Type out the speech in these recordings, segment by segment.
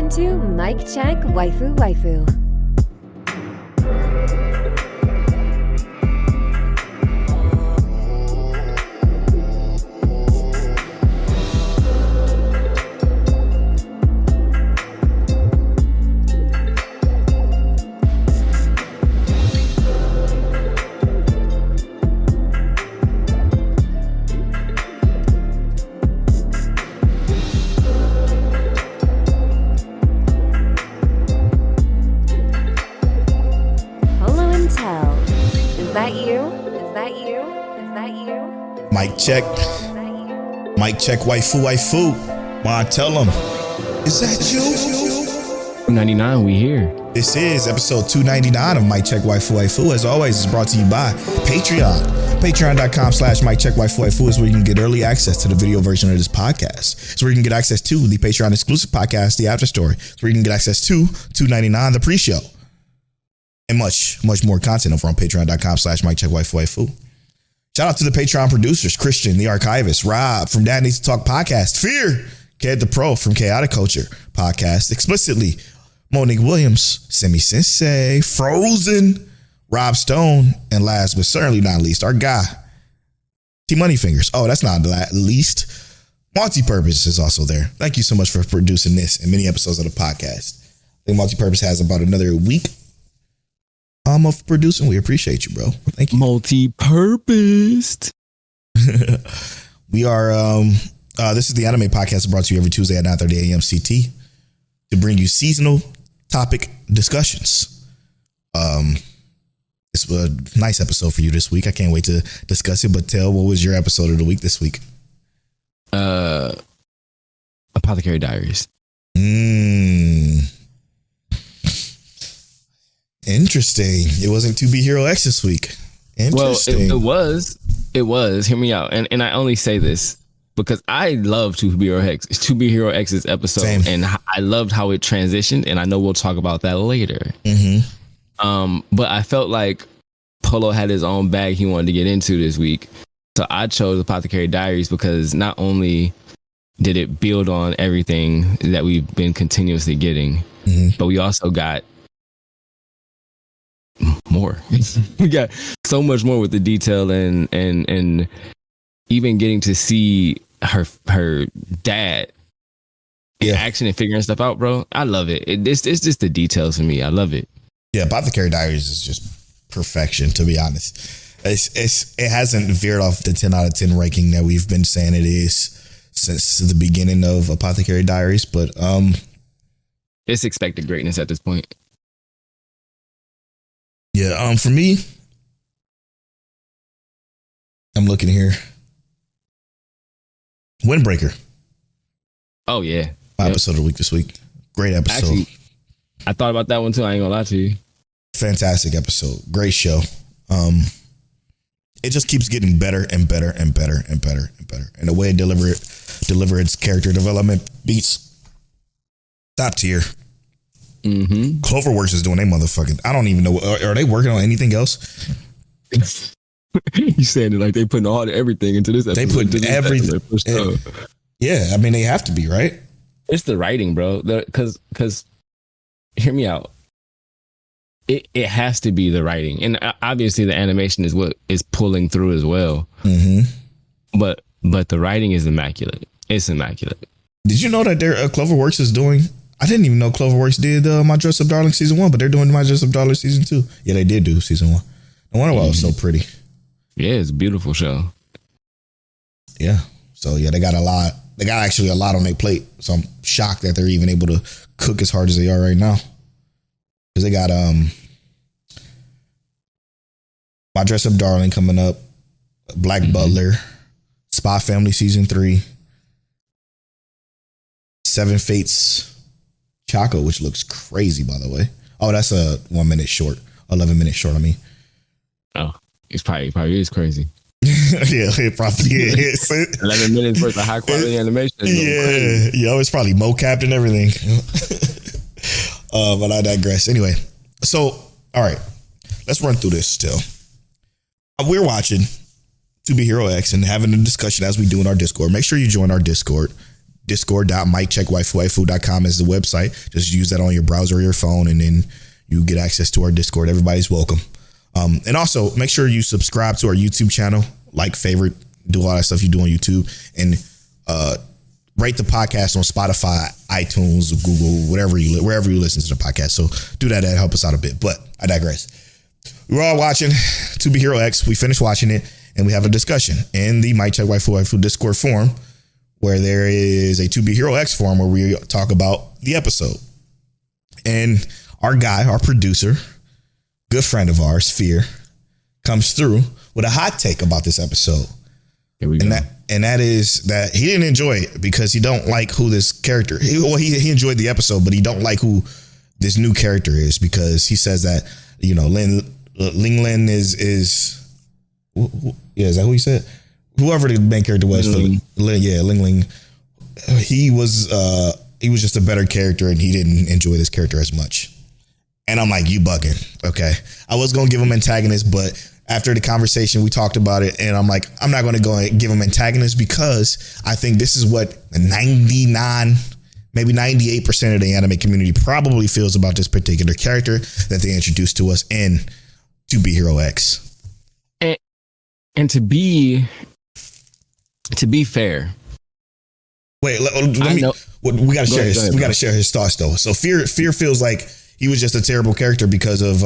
Welcome to Mic Check Waifu Waifu. Mic check, waifu. Ma, tell them. Is that you? 299, we here. This is episode 299 of Mic Check Waifu. As always, it's brought to you by Patreon. Patreon.com/Mic Check Waifu is where you can get early access to the video version of this podcast. It's where you can get access to the Patreon exclusive podcast, The After Story. It's where you can get access to 299, the pre-show, and much more content over on Patreon.com/Mic Check Waifu. Shout out to the Patreon producers, Christian, the archivist, Rob from Dad Needs to Talk podcast, Fear, Ked the Pro from Chaotic Culture podcast, Explicitly, Monique Williams, Semi Sensei, Frozen, Rob Stone, and last but certainly not least, our guy, T Moneyfingers. Oh, that's not the least. Multipurpose is also there. Thank you so much for producing this and many episodes of the podcast. I think Multipurpose has about another week of producing. We appreciate you, bro. Thank you. Multi-purposed. We are this is the anime podcast brought to you every Tuesday at 9:30 a.m. CT to bring you seasonal topic discussions. It's a nice episode for you this week. I can't wait to discuss it, but tell, what was your episode of the week this week? Apothecary Diaries. Interesting. It wasn't 2B Hero X this week. Interesting. Well, it was. Hear me out. And I only say this because I love 2B Hero X. It's 2B Hero X's episode. Same. And I loved how it transitioned. And I know we'll talk about that later. Mm-hmm. But I felt like Polo had his own bag he wanted to get into this week. So I chose Apothecary Diaries because not only did it build on everything that we've been continuously getting, but we also got more. We got so much more with the detail and even getting to see her dad in action and figuring stuff out, bro. I love it. It's just the details for me. I love it. Yeah, Apothecary Diaries is just perfection, to be honest. It hasn't veered off the 10 out of 10 ranking that we've been saying it is since the beginning of Apothecary Diaries, but it's expected greatness at this point. Yeah, for me, I'm looking here. WindBreaker. Oh, yeah. My episode of the week this week. Great episode. Actually, I thought about that one too. I ain't gonna lie to you. Fantastic episode. Great show. It just keeps getting better and better and better and better and better. And the way it deliver its character development beats top tier. Mm-hmm. Cloverworks is doing they motherfucking. I don't even know. Are they working on anything else? You saying it like they putting all everything into this episode. They put everything. Yeah, I mean they have to be, right? It's the writing, bro. Because hear me out. It has to be the writing, and obviously the animation is what is pulling through as well. Mm-hmm. But the writing is immaculate. It's immaculate. Did you know that Cloverworks is doing? I didn't even know Cloverworks did My Dress Up Darling season 1, but they're doing My Dress Up Darling season 2. Yeah, they did do season 1. No wonder why it was so pretty. Yeah, it's a beautiful show. Yeah. So yeah, they got a lot. They got actually a lot on their plate. So I'm shocked that they're even able to cook as hard as they are right now. Because they got My Dress Up Darling coming up, Black Butler, Spy Family season 3, Seven Fates Choco, which looks crazy, by the way. Oh, that's a 1 minute short, 11 minute short. I mean, oh, it's probably is crazy. Yeah, it probably is. 11 minutes worth of high quality animation. Yeah, it's probably mocapped and everything. But I digress. Anyway, so all right, let's run through this still. We're watching 2B Hero X and having a discussion as we do in our Discord. Make sure you join our Discord. discord.miccheckwaifuwaifu.com is the website. Just use that on your browser or your phone, and then you get access to our Discord. Everybody's welcome. And also make sure you subscribe to our YouTube channel, like, favorite, do all that stuff you do on YouTube, and rate the podcast on Spotify, iTunes, Google, wherever you listen to the podcast. So do that. That help us out a bit. But I digress. We're all watching To Be Hero X. We finished watching it, and we have a discussion in the Mic Check Waifu Discord forum, where there is a To Be Hero X forum where we talk about the episode. And our guy, our producer, good friend of ours, Fear, comes through with a hot take about this episode. Here we go. And that is that he didn't enjoy it because he don't like who this character. He enjoyed the episode, but he don't like who this new character is, because he says that, you know, Ling Lin is that who he said? Whoever the main character was for Ling Ling. He was just a better character, and he didn't enjoy this character as much. And I'm like, you bugging. Okay. I was going to give him antagonist, but after the conversation, we talked about it, and I'm like, I'm not going to go and give him antagonist, because I think this is what 99, maybe 98% of the anime community probably feels about this particular character that they introduced to us in To Be Hero X. And to be fair. Wait, we got to share his, we got to share his thoughts though. So Fear feels like he was just a terrible character because of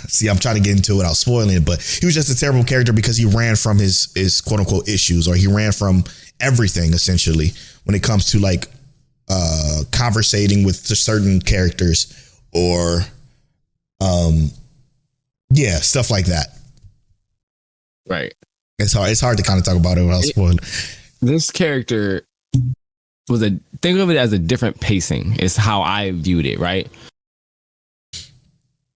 see, I'm trying to get into it without spoiling it, but he was just a terrible character because he ran from his quote unquote issues, or he ran from everything essentially when it comes to like conversating with certain characters, or stuff like that. Right. It's hard to kind of talk about it without spoiling. This character think of it as a different pacing. It's how I viewed it, right?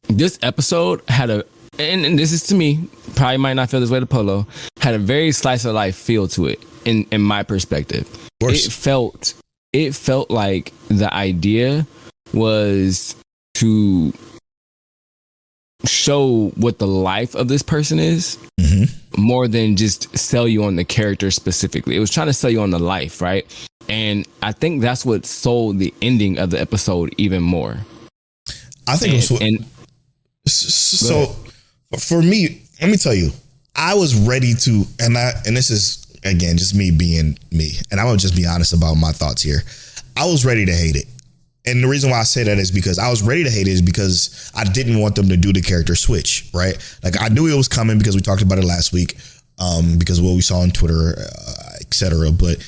This episode had and this is to me, probably might not feel this way to Polo, had a very slice of life feel to it in my perspective. It felt like the idea was to show what the life of this person is, more than just sell you on the character specifically. It was trying to sell you on the life, right? And I think that's what sold the ending of the episode even more. I think so for me, let me tell you, I was ready to, and this is again just me being me, and I will just be honest about my thoughts here. I was ready to hate it. And the reason why I say that is because I was ready to hate it is because I didn't want them to do the character switch, right? Like, I knew it was coming because we talked about it last week, because of what we saw on Twitter, etc. But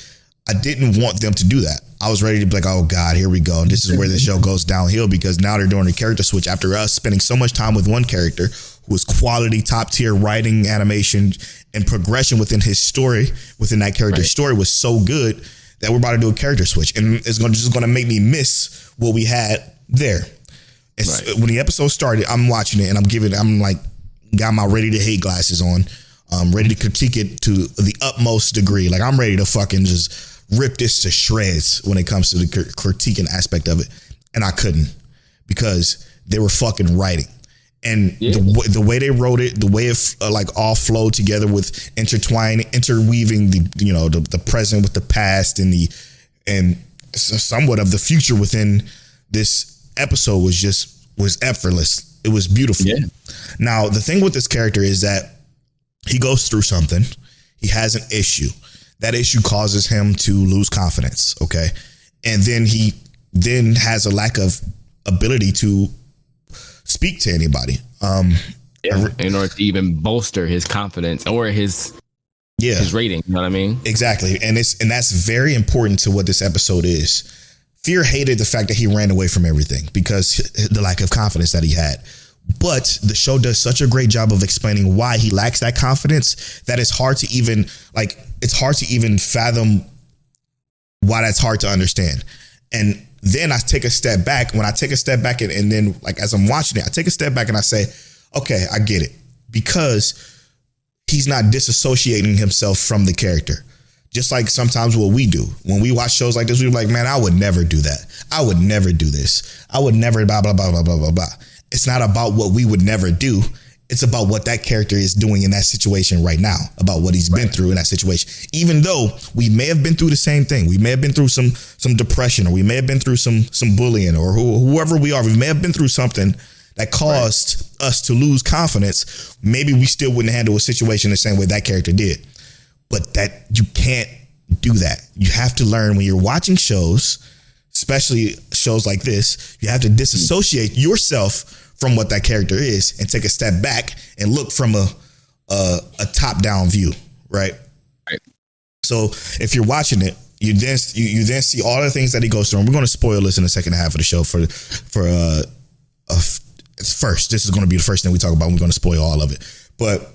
I didn't want them to do that. I was ready to be like, oh God, here we go. This is where the show goes downhill, because now they're doing a character switch after us spending so much time with one character who was quality, top tier writing, animation, and progression within his story, within that character's story was so good that we're about to do a character switch, and it's just going to make me miss what we had there. When the episode started, I'm watching it, and I'm like, got my ready to hate glasses on. I'm ready to critique it to the utmost degree. Like, I'm ready to fucking just rip this to shreds when it comes to the critiquing aspect of it. And I couldn't, because they were fucking writing. And the way they wrote it, the way it like all flowed together with interweaving the present with the past and somewhat of the future within this episode was effortless. It was beautiful. Yeah. Now, the thing with this character is that he goes through something. He has an issue. That issue causes him to lose confidence. Okay. And then he has a lack of ability to speak to anybody. In order to even bolster his confidence or his rating. You know what I mean? Exactly. And that's very important to what this episode is. Fear hated the fact that he ran away from everything because the lack of confidence that he had. But the show does such a great job of explaining why he lacks that confidence that it's hard to even fathom why that's hard to understand. And then I take a step back. When I take a step back and then, like, as I'm watching it, I take a step back and I say, okay, I get it, because he's not disassociating himself from the character. Just like sometimes what we do when we watch shows like this, we're like, man, I would never do that. I would never do this. I would never blah, blah, blah, blah, blah, blah, blah. It's not about what we would never do. It's about what that character is doing in that situation right now, about what he's been through in that situation. Even though we may have been through the same thing, we may have been through some depression, or we may have been through some bullying, or whoever we are, we may have been through something that caused us to lose confidence. Maybe we still wouldn't handle a situation the same way that character did. But that you can't do that. You have to learn when you're watching shows, especially shows like this, you have to disassociate yourself from what that character is and take a step back and look from a top down view. Right. So if you're watching it, you then see all the things that he goes through. And we're going to spoil this in the second half of the show first. This is going to be the first thing we talk about. We're going to spoil all of it. But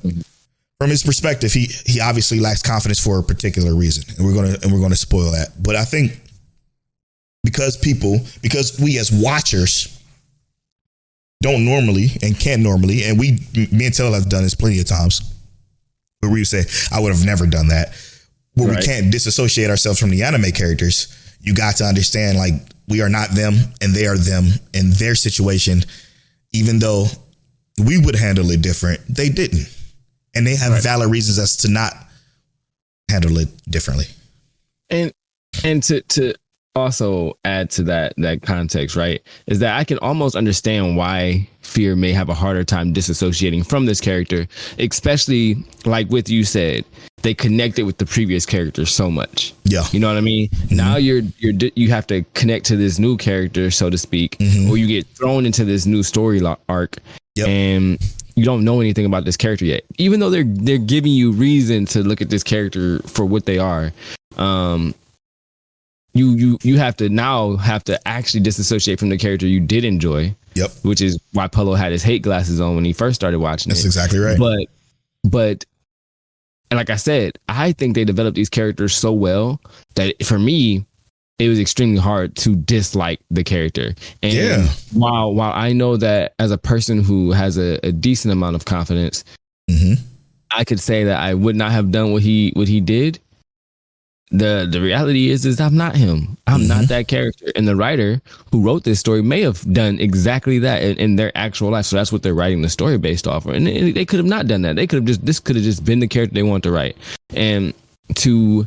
from his perspective, he obviously lacks confidence for a particular reason. And we're going to spoil that. But I think because we as watchers don't normally and can't normally, and me and Taylor have done this plenty of times, where we would say, I would have never done that, where we can't disassociate ourselves from the anime characters. You got to understand, like, we are not them and they are them in their situation. Even though we would handle it different, they didn't. And they have valid reasons as to not handle it differently. And to also add to that context, right, is that I can almost understand why Fear may have a harder time disassociating from this character, especially like with you said, they connected with the previous character so much. Yeah, you know what I mean. Mm-hmm. Now you have to connect to this new character, so to speak, or you get thrown into this new story arc, and you don't know anything about this character yet, even though they're giving you reason to look at this character for what they are. You have to actually disassociate from the character you did enjoy. Yep. Which is why Polo had his hate glasses on when he first started watching it. That's exactly right. But and like I said, I think they developed these characters so well that for me, it was extremely hard to dislike the character. And while I know that as a person who has a decent amount of confidence, I could say that I would not have done what he did. The reality is I'm not him. I'm not that character. And the writer who wrote this story may have done exactly that in their actual life. So that's what they're writing the story based off of. And they could have not done that. This could have just been the character they want to write. And to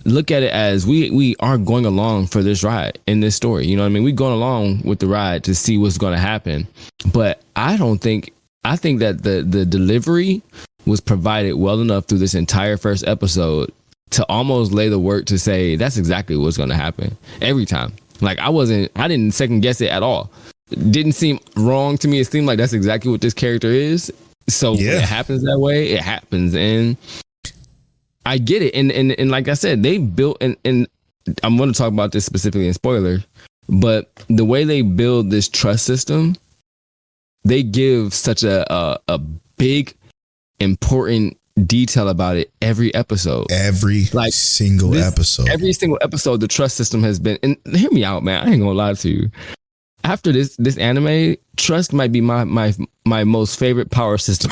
look at it as we are going along for this ride in this story. You know what I mean? We're going along with the ride to see what's going to happen. But I think that the delivery was provided well enough through this entire first episode to almost lay the work to say that's exactly what's going to happen every time. Like I didn't second guess it at all. It didn't seem wrong to me. It seemed like that's exactly what this character is. So when it happens that way, it happens. And I get it. And like I said, they built, and I'm going to talk about this specifically in spoiler, but the way they build this trust system, they give such a big, important detail about it every episode. Every single episode, the trust system has been, and hear me out, man. I ain't gonna lie to you. After this anime, trust might be my most favorite power system.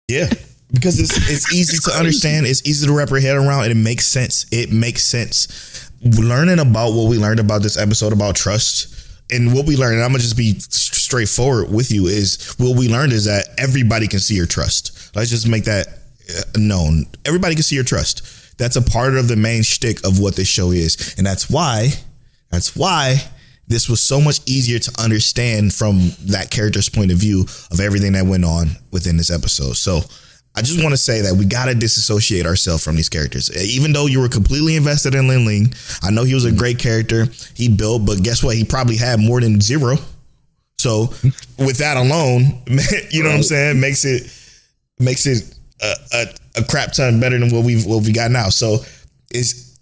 Yeah, because it's easy to understand. It's easy to wrap your head around, and it makes sense. Learning about what we learned about this episode about trust, and what we learned, and I'm gonna just be straightforward with you, is what we learned is that everybody can see your trust. Let's just make that known. Everybody can see your trust. That's a part of the main shtick of what this show is, and that's why this was so much easier to understand from that character's point of view of everything that went on within this episode. So I just want to say that we got to disassociate ourselves from these characters. Even though you were completely invested in Lin Ling, I know he was a great character he built, but guess what? He probably had more than zero. So with that alone, you know what I'm saying? Makes it a crap ton better than what we got now. So it's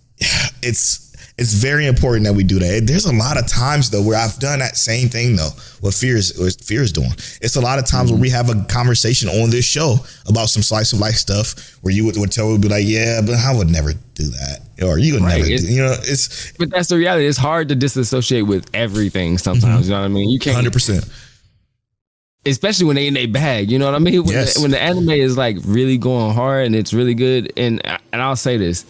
very important that we do that. There's a lot of times though where I've done that same thing though. What Fear is doing. It's a lot of times where we have a conversation on this show about some slice of life stuff where you would tell, would be like, yeah, but I would never do that, or you would never do. You know, but that's the reality. It's hard to disassociate with everything sometimes. You know what I mean? You can't 100%. Especially when they in their bag, you know what I mean? When the anime is like really going hard and it's really good, and I'll say this,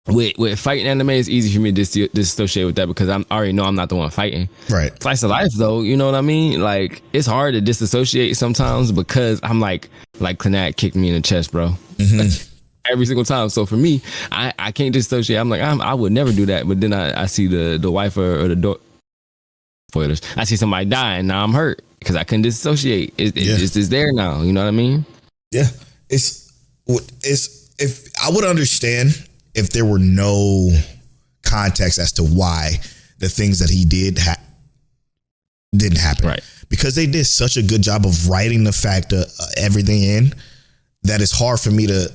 with fighting anime, it's easy for me to disassociate with that because I already know I'm not the one fighting. Right. Slice of life, though, you know what I mean? Like, it's hard to disassociate sometimes because I'm like Clannad kicked me in the chest, bro. Mm-hmm. Every single time. So for me, I can't dissociate. I'm like, I would never do that. But then I see the wife or the door. Spoilers. I see somebody die and now I'm hurt because I couldn't dissociate. It's there now. You know what I mean? Yeah. It's if I would understand if there were no context as to why the things that he did didn't happen. Right. Because they did such a good job of writing the fact of everything in that it's hard for me to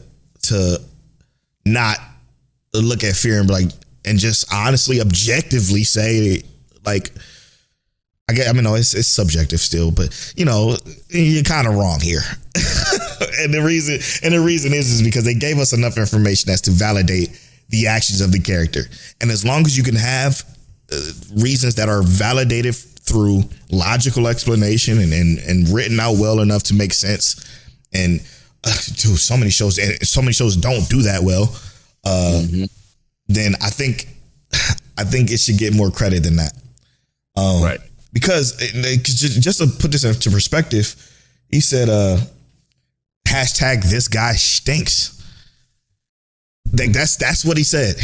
not look at fear and be like, and just honestly, objectively say like, I mean, no, it's subjective still, but you know, you're kind of wrong here. and the reason is because they gave us enough information as to validate the actions of the character. And as long as you can have reasons that are validated through logical explanation and written out well enough to make sense. And dude, so many shows don't do that well. Then I think it should get more credit than that. Right. Because just to put this into perspective, he said, hashtag this guy stinks. That's what he said.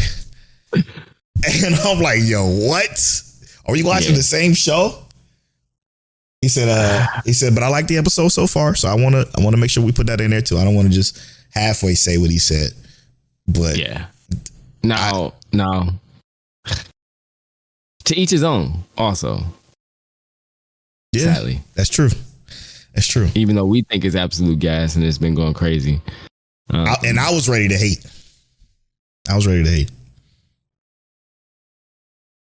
And I'm like, yo, what? Are we watching the same show? He said, but I like the episode so far, so I want to make sure we put that in there too. I don't want to just halfway say what he said. But yeah, now to each his own. Also, yeah, sadly, that's true. That's true. Even though we think it's absolute gas and it's been going crazy, and I was ready to hate.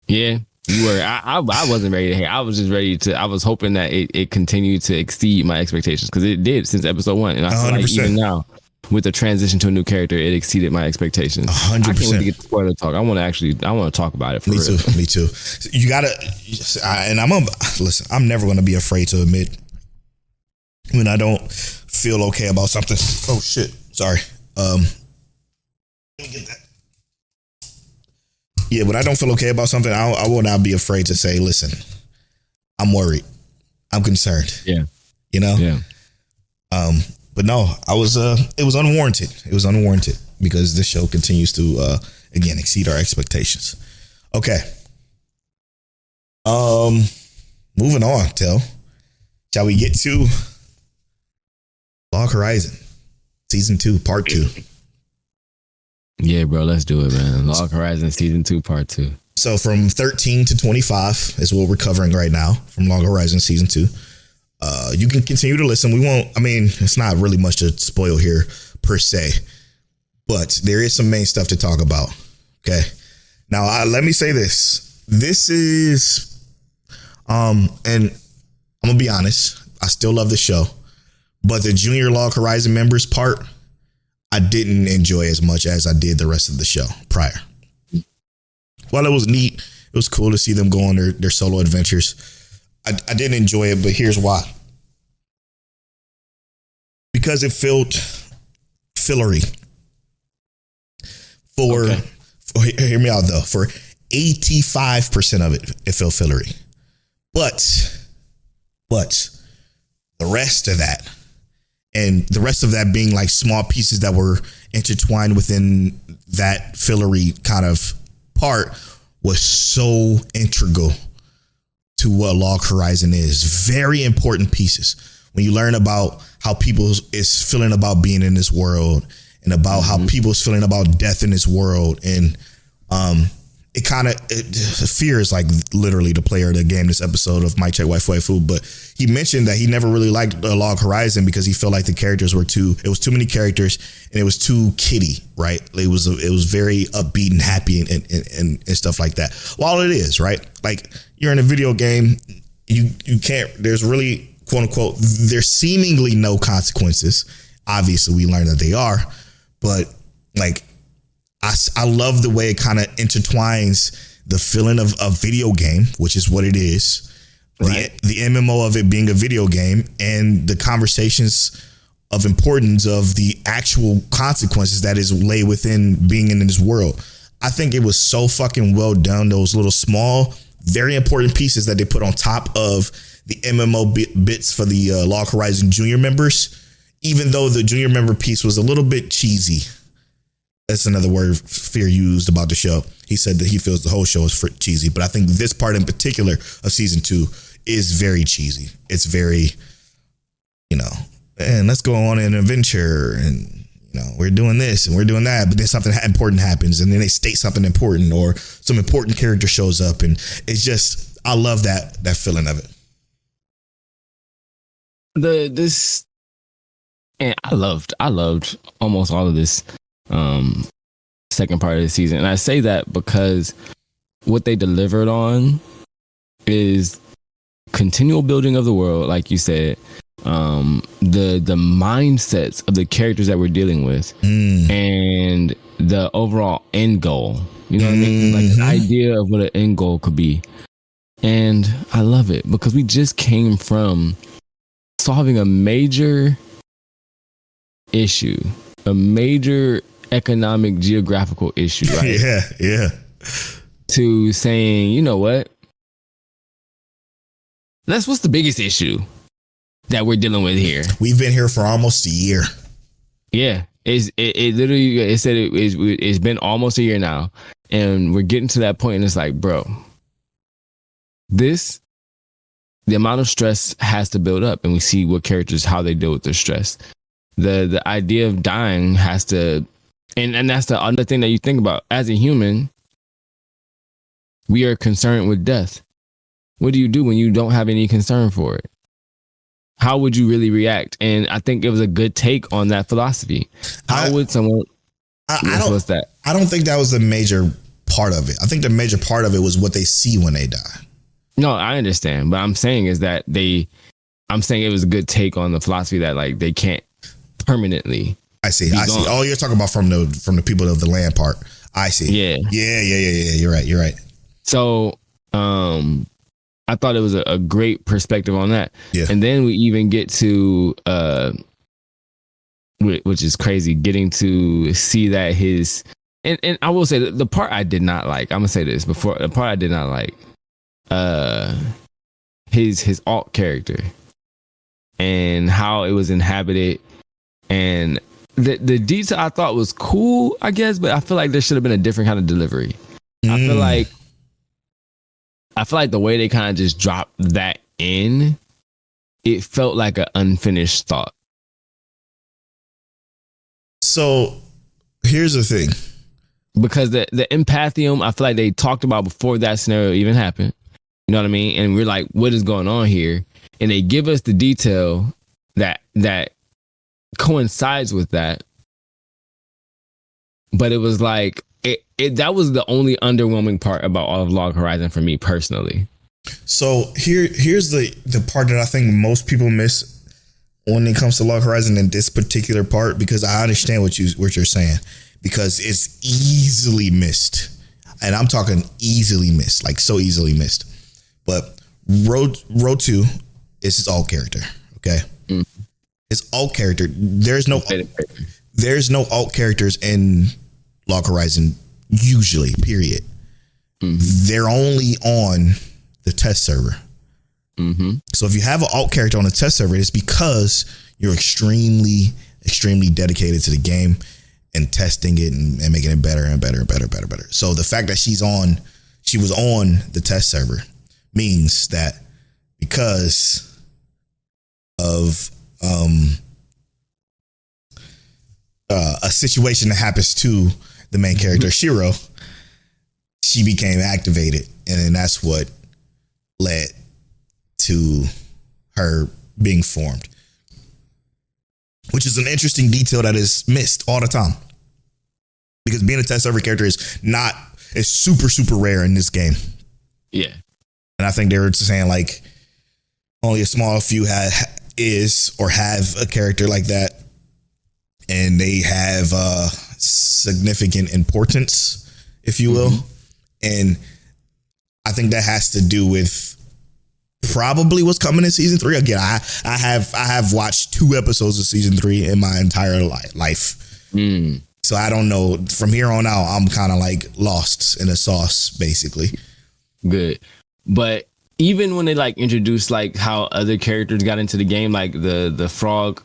Yeah. You were. I wasn't ready to hate. I was just ready to. I was hoping that it continued to exceed my expectations because it did since episode 1, and I feel 100%. like even now, with the transition to a new character, it exceeded my expectations. 100%. I can't wait to get the spoiler talk. I want to talk about it for real. Me too. You gotta, and listen. I'm never gonna be afraid to admit when I don't feel okay about something. Oh shit! Sorry. Let me get that. Yeah, when I don't feel okay about something, I will not be afraid to say, listen, I'm worried. I'm concerned. Yeah. You know? Yeah. But no, it was unwarranted. It was unwarranted because this show continues to, again, exceed our expectations. Okay. Moving on, Tel. Shall we get to Log Horizon Season 2, Part 2? Yeah, bro, let's do it, man. Log Horizon Season 2, Part 2. So from 13 to 25 is what we're covering right now from Log Horizon Season 2. You can continue to listen. It's not really much to spoil here per se, but there is some main stuff to talk about. Okay. Now, let me say this. This is, and I'm going to be honest, I still love the show, but the Junior Log Horizon members part, I didn't enjoy as much as I did the rest of the show prior. While it was neat, it was cool to see them go on their solo adventures. I didn't enjoy it, but here's why. Because it felt fillery. Hear me out though. For 85% of it felt fillery. But the rest of that, and the rest of that being like small pieces that were intertwined within that fillery kind of part, was so integral to what Log Horizon is. Very important pieces. When you learn about how people is feeling about being in this world, and about how people's feeling about death in this world, and it kind of, Fear is like literally the player of the game this episode of Mic Check Waifu, but he mentioned that he never really liked Log Horizon because he felt like the characters were it was too many characters and it was too kiddie, right? It was very upbeat and happy and stuff like that. While it is, right? Like, you're in a video game, you can't, there's really, quote unquote, there's seemingly no consequences. Obviously we learn that they are, but like, I love the way it kind of intertwines the feeling of a video game, which is what it is, right? The MMO of it being a video game, and the conversations of importance of the actual consequences that is lay within being in this world. I think it was so fucking well done. Those little small, very important pieces that they put on top of the MMO bits for the Log Horizon Junior members, even though the Junior member piece was a little bit cheesy. That's another word Fear used about the show. He said that he feels the whole show is cheesy, but I think this part in particular of season 2 is very cheesy. It's very, and let's go on an adventure, and we're doing this and we're doing that, but then something important happens, and then they state something important, or some important character shows up, and it's just, I love that feeling of it. And I loved almost all of this second part of the season, and I say that because what they delivered on is continual building of the world, like you said, the mindsets of the characters that we're dealing with, and the overall end goal. You know what I mean? Like the idea of what an end goal could be. And I love it because we just came from solving a major issue, a major economic geographical issue, right? Yeah. To saying, you know what? What's the biggest issue that we're dealing with here? We've been here for almost a year. Yeah. It literally said it's been almost a year now. And we're getting to that point, and it's like, bro, the amount of stress has to build up, and we see what characters, how they deal with their stress. The idea of dying has to, and that's the other thing that you think about. As a human, we are concerned with death. What do you do when you don't have any concern for it? How would you really react? And I think it was a good take on that philosophy. How would someone... What's that? I don't think that was the major part of it. I think the major part of it was what they see when they die. No, I understand. But I'm saying is that I'm saying it was a good take on the philosophy that like they can't permanently... I see. Oh, you're talking about from the people of the land part. I see. Yeah. You're right. So, I thought it was a great perspective on that. Yeah. And then we even get to, which is crazy, getting to see that and I will say the part I did not like, I'm gonna say this before, the part I did not like, his alt character and how it was inhabited, and the detail I thought was cool, I guess, but I feel like there should have been a different kind of delivery. I feel like the way they kind of just dropped that in, it felt like an unfinished thought. So here's the thing. Because the empathium, I feel like they talked about before that scenario even happened. You know what I mean? And we're like, what is going on here? And they give us the detail that coincides with that. But it was like, that was the only underwhelming part about all of Log Horizon for me personally. So here's the part that I think most people miss when it comes to Log Horizon in this particular part, because I understand what you're saying, because it's easily missed, and I'm talking easily missed, like so easily missed. But Road 2 is his alt character, okay? His alt character. There's no alt characters in Log Horizon. Usually, period. They're only on the test server. So if you have an alt character on the test server, it's because you're extremely, extremely dedicated to the game and testing it and making it better and better and better. So the fact that she was on the test server means that because of a situation that happens to the main character, Shiro, she became activated, and then that's what led to her being formed, which is an interesting detail that is missed all the time, because being a test server character is super, super rare in this game. Yeah. And I think they were saying like only a small few have a character like that, and they have significant importance, if you will. And I think that has to do with probably what's coming in season 3. Again, I have watched 2 episodes of season 3 in my entire life. So I don't know. From here on out, I'm kind of like lost in a sauce, basically. Good. But even when they like introduced like how other characters got into the game, like the frog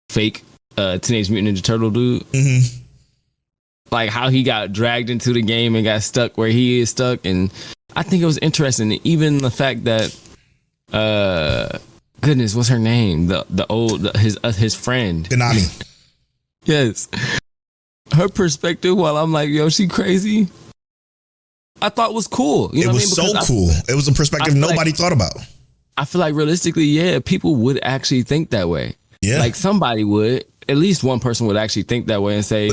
fake Teenage Mutant Ninja Turtle dude, like how he got dragged into the game and got stuck where he is stuck. And I think it was interesting. Even the fact that goodness, what's her name? His friend Konami. Yes. Her perspective, while I'm like, yo, she crazy, I thought was cool. You know it was so cool. It was a perspective nobody thought about. I feel like realistically, yeah, people would actually think that way. Yeah. Like somebody would, at least one person would actually think that way and say,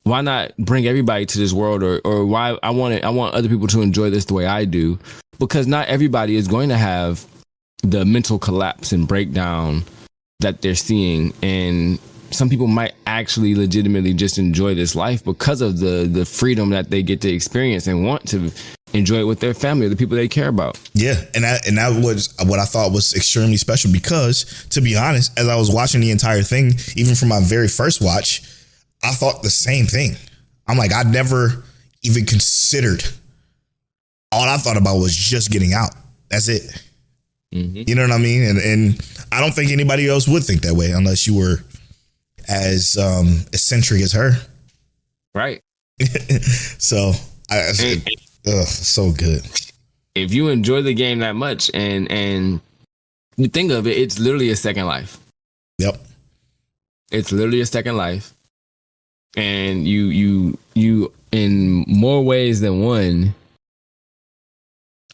why not bring everybody to this world, or why I want other people to enjoy this the way I do, because not everybody is going to have the mental collapse and breakdown that they're seeing, and some people might actually legitimately just enjoy this life because of the freedom that they get to experience and want to enjoy it with their family, the people they care about. Yeah, and that was what I thought was extremely special, because to be honest, as I was watching the entire thing, even from my very first watch, I thought the same thing. I'm like, I never even considered. All I thought about was just getting out. That's it. You know what I mean? And I don't think anybody else would think that way unless you were as eccentric as her. Right. So so good. If you enjoy the game that much and you think of it, it's literally a second life. Yep. It's literally a second life. And you in more ways than one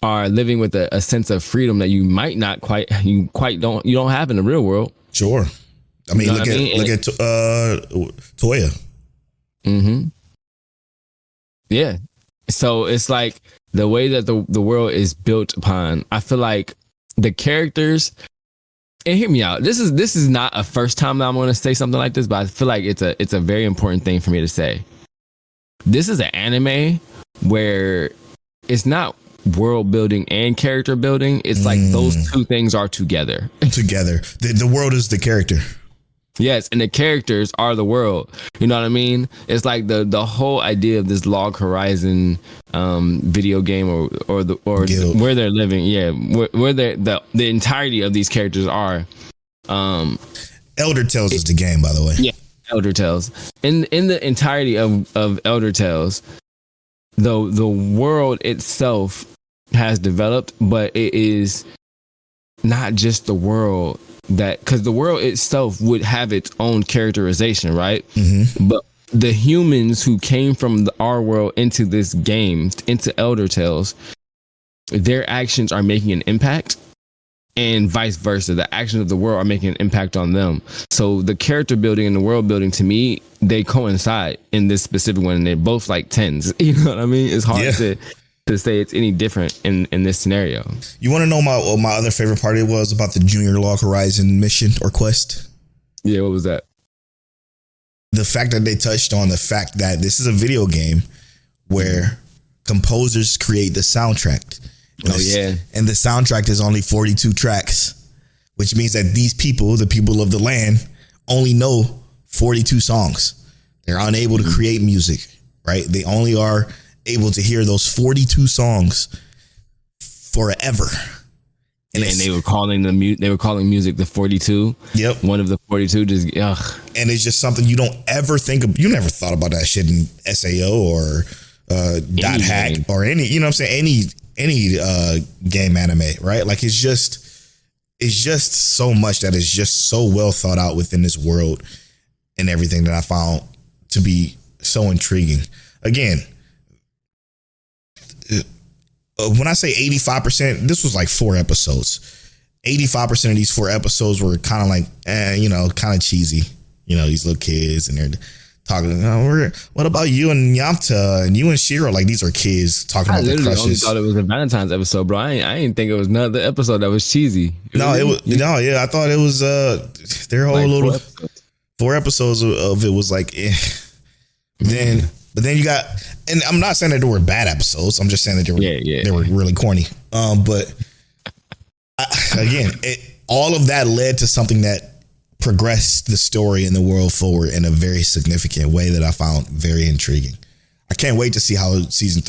are living with a sense of freedom that you might not you don't have in the real world. Sure. I mean, look at Toya. Yeah. So it's like the way that the world is built upon. I feel like the characters, and hear me out. This is not a first time that I'm going to say something like this, but I feel like it's a very important thing for me to say. This is an anime where it's not world building and character building. It's like those two things are together. The world is the character. Yes, and the characters are the world. You know what I mean? It's like the whole idea of this Log Horizon video game or Guild. Where they're living. Yeah, where the entirety of these characters are. Elder Tales is the game, by the way. Yeah, Elder Tales. In the entirety of Elder Tales, the world itself has developed, but it is not just the world. That because the world itself would have its own characterization, right? But the humans who came from our world into this game, into Elder Tales, their actions are making an impact, and vice versa. The actions of the world are making an impact on them. So the character building and the world building, to me, they coincide in this specific one, and they're both like 10s. You know what I mean? It's hard to say it's any different in this scenario. You want to know what my other favorite part was about the Junior Log Horizon mission or quest? Yeah, what was that? The fact that they touched on the fact that this is a video game where composers create the soundtrack. And the soundtrack is only 42 tracks, which means that these people, the people of the land, only know 42 songs. They're unable to create music, right? They only are able to hear those 42 songs forever. And they were calling music the 42. Yep. One of the 42 just ugh. And it's just something you don't ever think of. You never thought about that shit in SAO or Dot Hack or any, you know what I'm saying? Any game anime, right? Like it's just so much that is just so well thought out within this world and everything that I found to be so intriguing. Again, when I say 85%, this was like 4 episodes. 85% of these 4 episodes were kind of like, kind of cheesy. You know, these little kids and they're talking, what about you and Yamta and you and Shiro? Like these are kids talking about their crushes. I only thought it was a Valentine's episode, bro. I didn't think it was another episode that was cheesy. I thought it was their whole like little 4 episodes of it was like, But then you got, and I'm not saying that there were bad episodes. I'm just saying that they were really corny. But again, all of that led to something that progressed the story and the world forward in a very significant way that I found very intriguing. I can't wait to see what season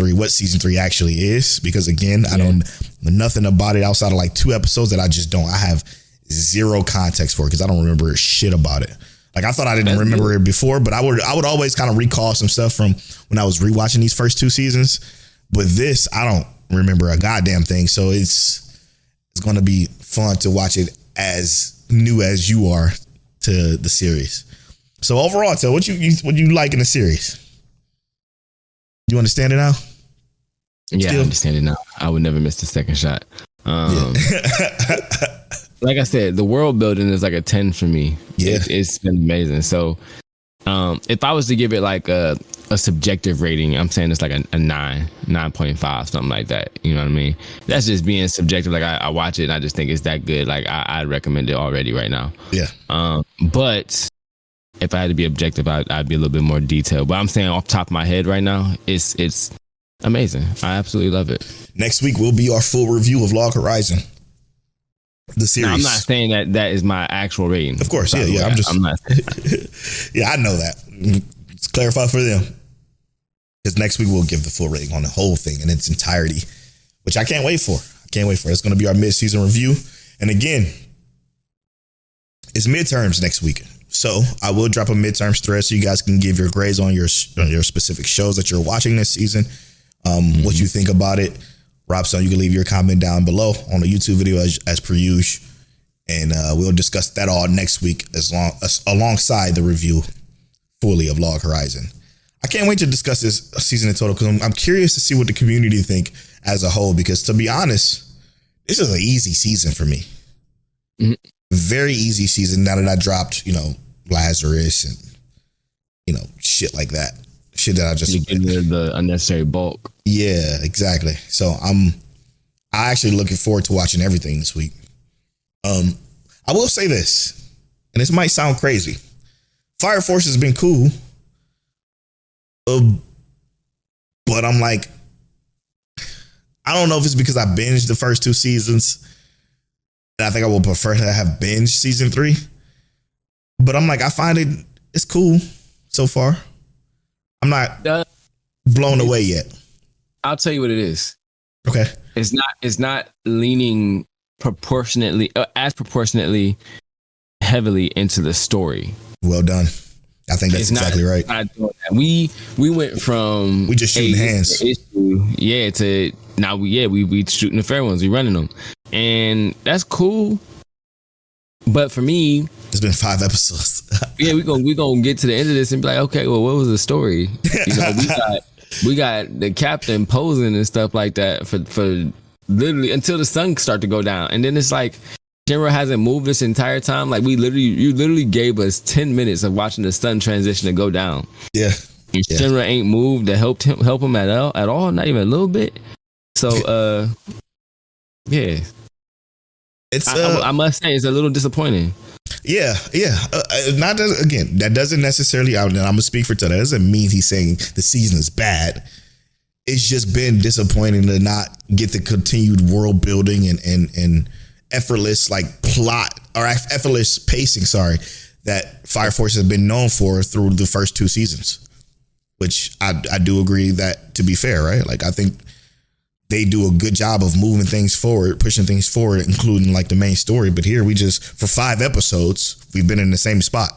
3 actually is, because again, I don't know nothing about it outside of like 2 episodes that I have zero context for, because I don't remember shit about it. Like, I thought I didn't remember it before, but I would always kind of recall some stuff from when I was rewatching these first 2 seasons. But this, I don't remember a goddamn thing. So it's going to be fun to watch it as new as you are to the series. So overall, so what you like in the series? You understand it now? Yeah, Still? I understand it now. I would never miss the second shot. Like I said, the world building is like a 10 for me. Yeah. It's been amazing. So if I was to give it like a subjective rating, I'm saying it's like a 9.5, something like that. You know what I mean? That's just being subjective. Like I watch it and I just think it's that good. Like I recommend it already right now. Yeah. But if I had to be objective, I'd be a little bit more detailed. But I'm saying off the top of my head right now, it's amazing. I absolutely love it. Next week will be our full review of Log Horizon, the series. Now, I'm not saying that is my actual rating. Of course, yeah. I'm not. Yeah, I know that. Let's clarify for them, because next week we'll give the full rating on the whole thing in its entirety, which I can't wait for. It's going to be our mid-season review, and again, it's midterms next week. So I will drop a midterms thread so you guys can give your grades on your specific shows that you're watching this season. What you think about it. Robson, you can leave your comment down below on the YouTube video as per usual. And we'll discuss that all next week alongside the review fully of Log Horizon. I can't wait to discuss this season in total, because I'm curious to see what the community think as a whole, because to be honest, this is an easy season for me. Mm-hmm. Very easy season now that I dropped, Lazarus and, shit like that. Shit that I just... You get rid of the unnecessary bulk. Yeah, exactly. So I actually looking forward to watching everything this week. I will say this, and this might sound crazy. Fire Force has been cool. But I'm like, I don't know if it's because I binged the first 2 seasons, and I think I would prefer to have binged season 3. But I'm like, I find it's cool so far. I'm not blown away yet. I'll tell you what it is. Okay. It's not leaning proportionately heavily into the story. Well done. I think that's exactly right. We went from just shooting hands. To now we shooting the fair ones. We running them, and that's cool. But for me, it's been 5 episodes. Yeah, we gonna get to the end of this and be like, okay, well, what was the story? We got the captain posing and stuff like that for literally until the sun start to go down, and then it's like Shinra hasn't moved this entire time. Like you literally gave us 10 minutes of watching the sun transition to go down. Yeah, Shinra ain't moved to help him at all, not even a little bit. So yeah, it's I must say it's a little disappointing. Yeah. Not that, again, that doesn't necessarily, I'm gonna speak for Ted. That doesn't mean he's saying the season is bad. It's just been disappointing to not get the continued world building and effortless plot or effortless pacing, that Fire Force has been known for through the first 2 seasons, which I do agree that, to be fair, right? Like, I think they do a good job of moving things forward, pushing things forward, including the main story. But here for 5 episodes, we've been in the same spot.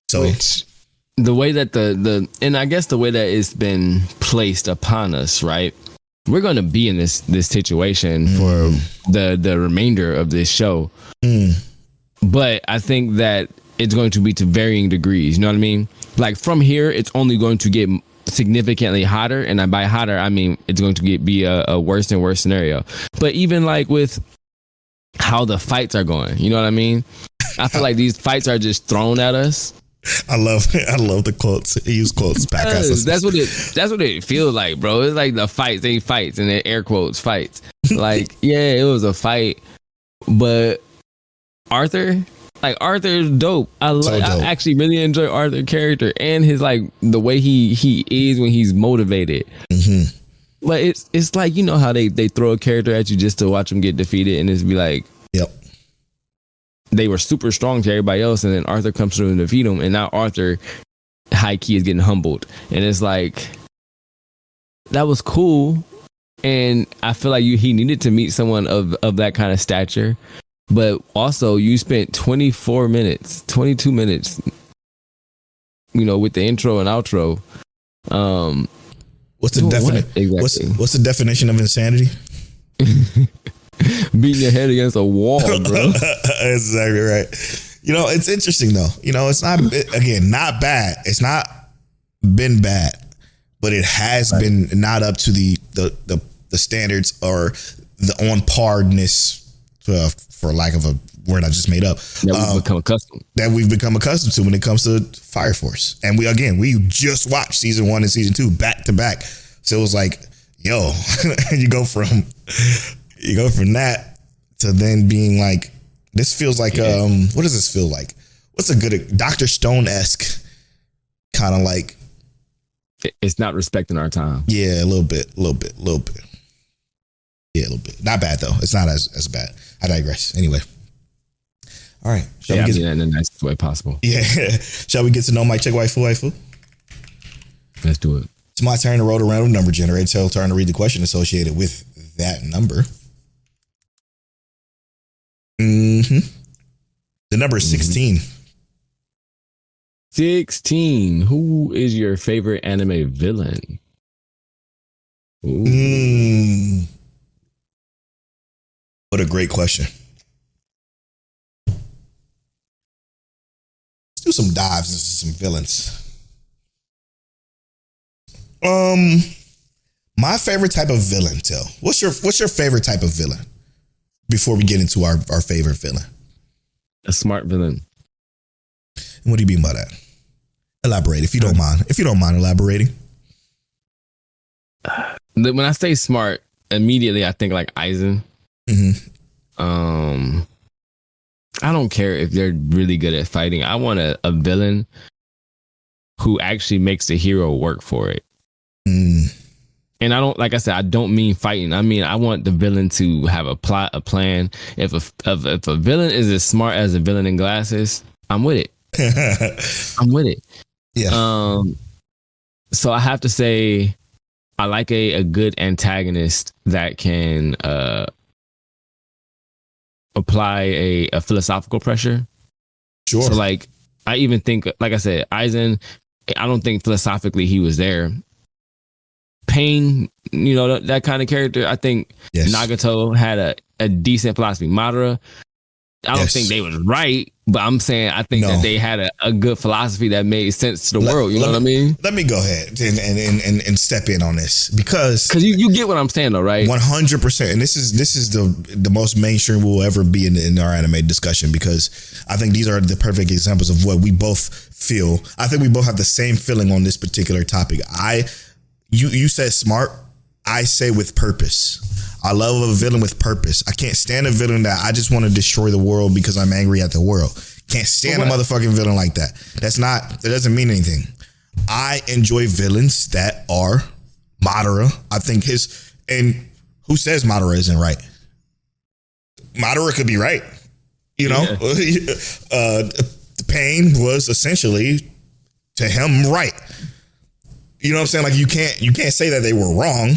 So the way that and I guess the way that it's been placed upon us, right? We're going to be in this situation for the remainder of this show. But I think that it's going to be to varying degrees. You know what I mean? Like from here, it's only going to get significantly hotter, and by hotter I mean it's going to be a worse and worse scenario. But even with how the fights are going, you know what I mean? I feel like these fights are just thrown at us. I love the quotes. He used quotes back at us. That's what it feels like, bro. It's like the fights, they fights, and then air quotes fights. Yeah, it was a fight, but Arthur's dope. I actually really enjoy Arthur's character and his the way he is when he's motivated. Mm-hmm. But it's like, you know how they throw a character at you just to watch him get defeated, and it's be like, yep. they were super strong to everybody else, and then Arthur comes through and defeat him, and now Arthur, high key, is getting humbled, and it's like that was cool, and I feel like he needed to meet someone of that kind of stature, but also you spent 22 minutes, with the intro and outro. What's the definition? Exactly. What's the definition of insanity? Beating your head against a wall, bro. That's exactly right. It's interesting though. It's not not bad. It's not been bad, but it has been not up to the standards or the on parness, for lack of a word I just made up, that we've become accustomed to when it comes to Fire Force. And we just watched season 1 and season 2 back to back, so it was like, yo, you go from that to then being like, this feels like what does this feel like? What's a good Dr. Stone-esque kind of like? It's not respecting our time. Yeah, a little bit. Yeah, a little bit. Not bad though. It's not as bad. I digress. Anyway. All right. Shall we get that in the nicest way possible? Yeah. Shall we get to know Mike Check Waifu? Let's do it. It's my turn to roll a random number generator. Tell turn to read the question associated with that number. The number is 16. 16. Who is your favorite anime villain? What a great question. Let's do some dives into some villains. My favorite type of villain, Till. What's your favorite type of villain? Before we get into our favorite villain. A smart villain. And what do you mean by that? Elaborate, if you don't mind. If you don't mind elaborating. When I say smart, immediately I think like Aizen. I don't care if they're really good at fighting. I want a villain who actually makes the hero work for it. And I don't, like I said, I don't mean fighting. I mean, I want the villain to have a plot, a plan. If a villain is as smart as a villain in glasses, I'm with it. I'm with it. Yeah. So I have to say, I like a good antagonist that can apply a philosophical pressure. Sure. So like, I even think, like I said, Aizen, I don't think philosophically he was there. Pain, that kind of character. I think Nagato had a decent philosophy. Madara, I don't think they was right, but I'm saying I think that they had a good philosophy that made sense to the world. You know what I mean? Let me go ahead and step in on this because you get what I'm saying though, right? 100%. And this is the most mainstream we'll ever be in our anime discussion, because I think these are the perfect examples of what we both feel. I think we both have the same feeling on this particular topic. You said smart. I say with purpose. I love a villain with purpose. I can't stand a villain that I just want to destroy the world because I'm angry at the world. Can't stand a motherfucking villain like that. That doesn't mean anything. I enjoy villains that are Madara. I think and who says Madara isn't right? Madara could be right. The pain was essentially to him right. You know what I'm saying? Like you can't say that they were wrong.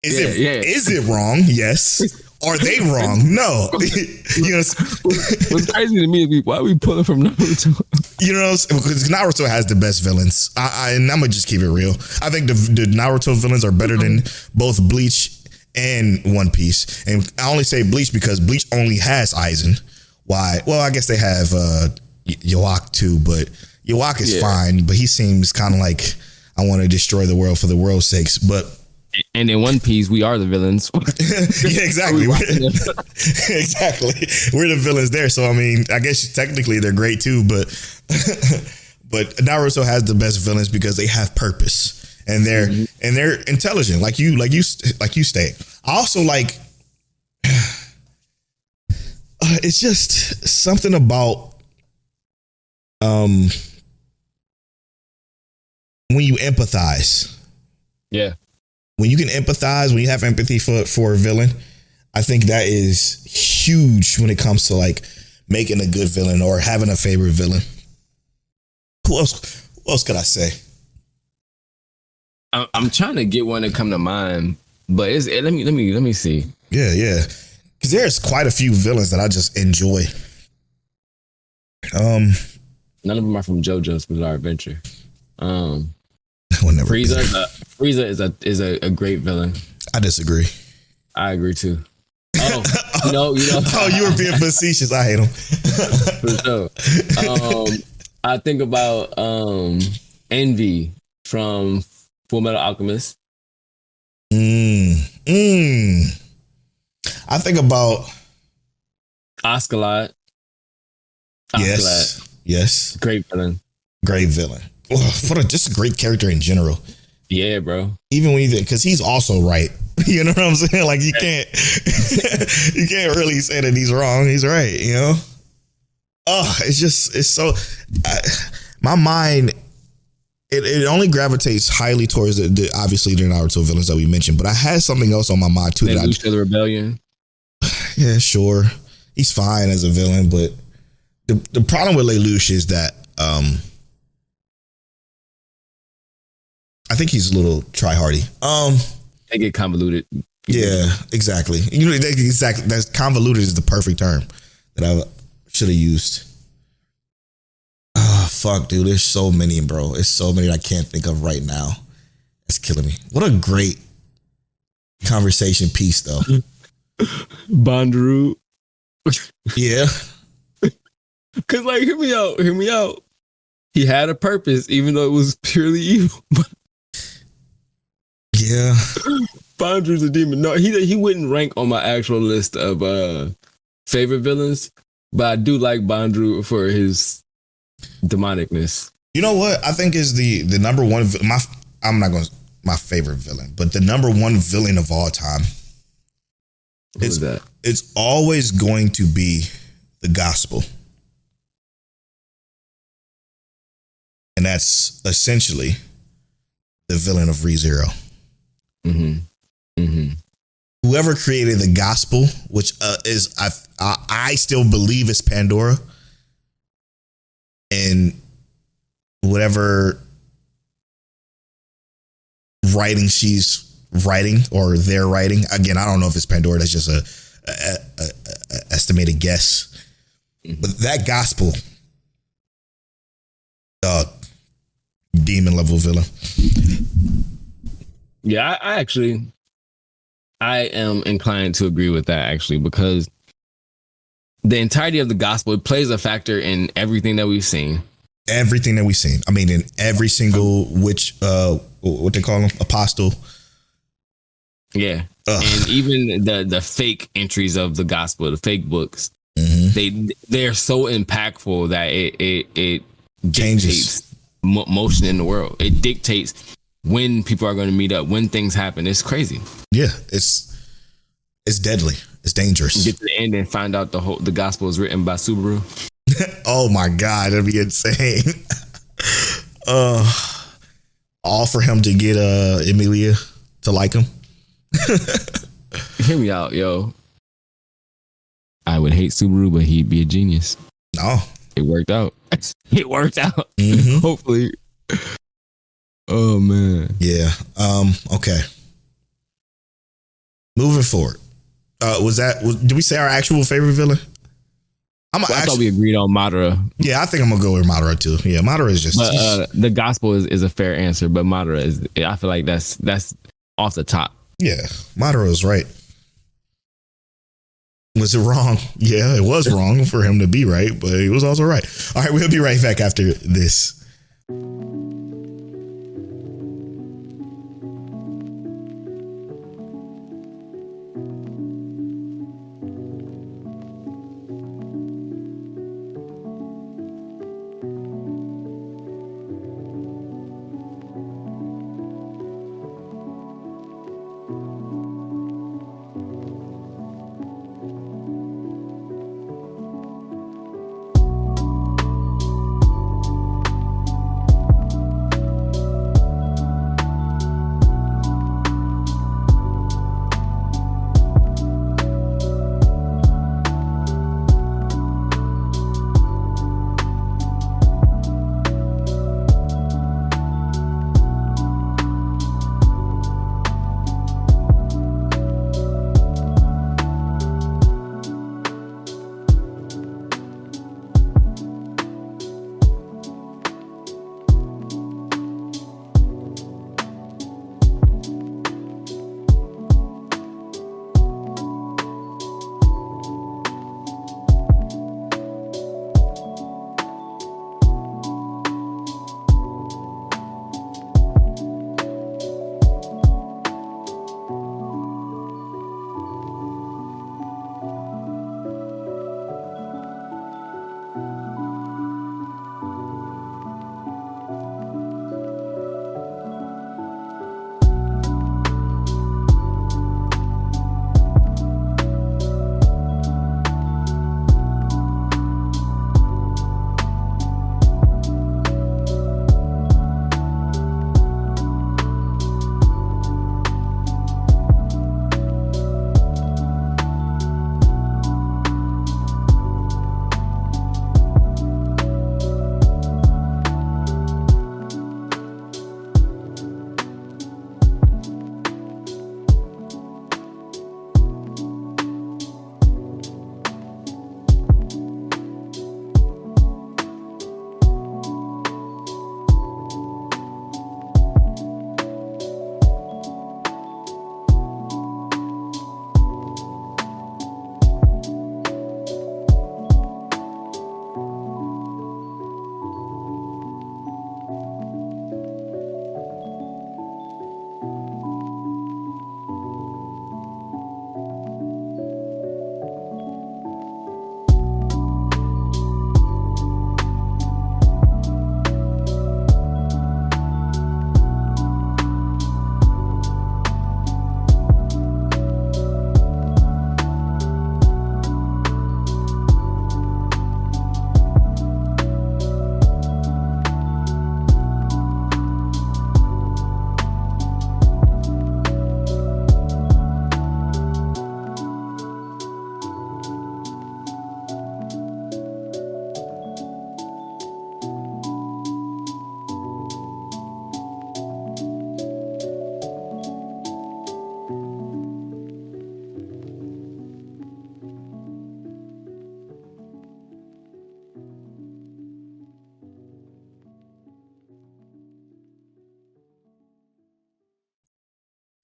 Is it wrong? Yes. Are they wrong? No. What's crazy to me is why are we pulling from Naruto? Because Naruto has the best villains. And I'm gonna just keep it real. I think the Naruto villains are better than both Bleach and One Piece. And I only say Bleach because Bleach only has Aizen. Why? Well, I guess they have Yawak too, but Yawak is fine. But he seems kind of like, I want to destroy the world for the world's sakes. And in One Piece, we are the villains. Yeah, exactly. Exactly. We're the villains there. So, I mean, I guess technically they're great too, but Naruto has the best villains because they have purpose and they're intelligent, like you state. I also like, it's just something about when you empathize. Yeah. When you can empathize, when you have empathy for a villain, I think that is huge when it comes to like making a good villain or having a favorite villain. Who else could I say? I'm trying to get one to come to mind, but let me see. Yeah. Because there's quite a few villains that I just enjoy. None of them are from JoJo's Bizarre Adventure. Frieza is a great villain. I disagree. I agree too. Oh, you know. Oh, you were being facetious. I hate him. For sure. I think about Envy from Full Metal Alchemist. I think about Oscalot. Yes. Great villain. Just a great character in general. Yeah, bro. Even when because he's also right. You know what I'm saying? Like you can't really say that he's wrong. He's right. You know. Oh, it's so. My mind. It only gravitates highly towards obviously the Naruto villains that we mentioned, but I had something else on my mind too. The Rebellion. Yeah, sure. He's fine as a villain, but the problem with Lelouch is that I think he's a little try-hardy. They get convoluted. Yeah, exactly. That's convoluted is the perfect term that I should have used. Oh, fuck, dude. There's so many, bro. It's so many I can't think of right now. It's killing me. What a great conversation piece, though. Bondru. Yeah. Cause like, hear me out. He had a purpose, even though it was purely evil. Yeah. Bondru's a demon. No, he wouldn't rank on my actual list of favorite villains, but I do like Bondru for his demonicness. You know what? I think is the number one. I'm not going to my favorite villain, but the number one villain of all time. Who is that? It's always going to be the Gospel. And that's essentially the villain of ReZero. Whoever created the Gospel, which is I still believe is Pandora, and whatever writing she's writing or they're writing. Again, I don't know if it's Pandora. That's just a estimated guess. But that Gospel, demon level villain. Yeah, I am inclined to agree with that actually, because the entirety of the Gospel, it plays a factor in everything that we've seen. Everything that we've seen. I mean, in every single what they call them, apostle. Yeah. And even the fake entries of the Gospel, the fake books, they're so impactful that it changes motion in the world. It dictates when people are going to meet up, when things happen. It's crazy. Yeah, it's deadly. It's dangerous. You get to the end and find out the Gospel is written by Subaru. Oh my God, that'd be insane. All for him to get Emilia to like him. Hear me out, yo. I would hate Subaru, but he'd be a genius. No. It worked out. It worked out. Hopefully. Oh man. Yeah. Okay. Moving forward. Did we say our actual favorite villain? I thought we agreed on Madara. Yeah, I think I'm gonna go with Madara too. Yeah, Madara is just. But the Gospel is a fair answer, but Madara is. I feel like that's off the top. Yeah, Madara is right. Was it wrong? Yeah, it was wrong for him to be right, but he was also right. All right, we'll be right back after this.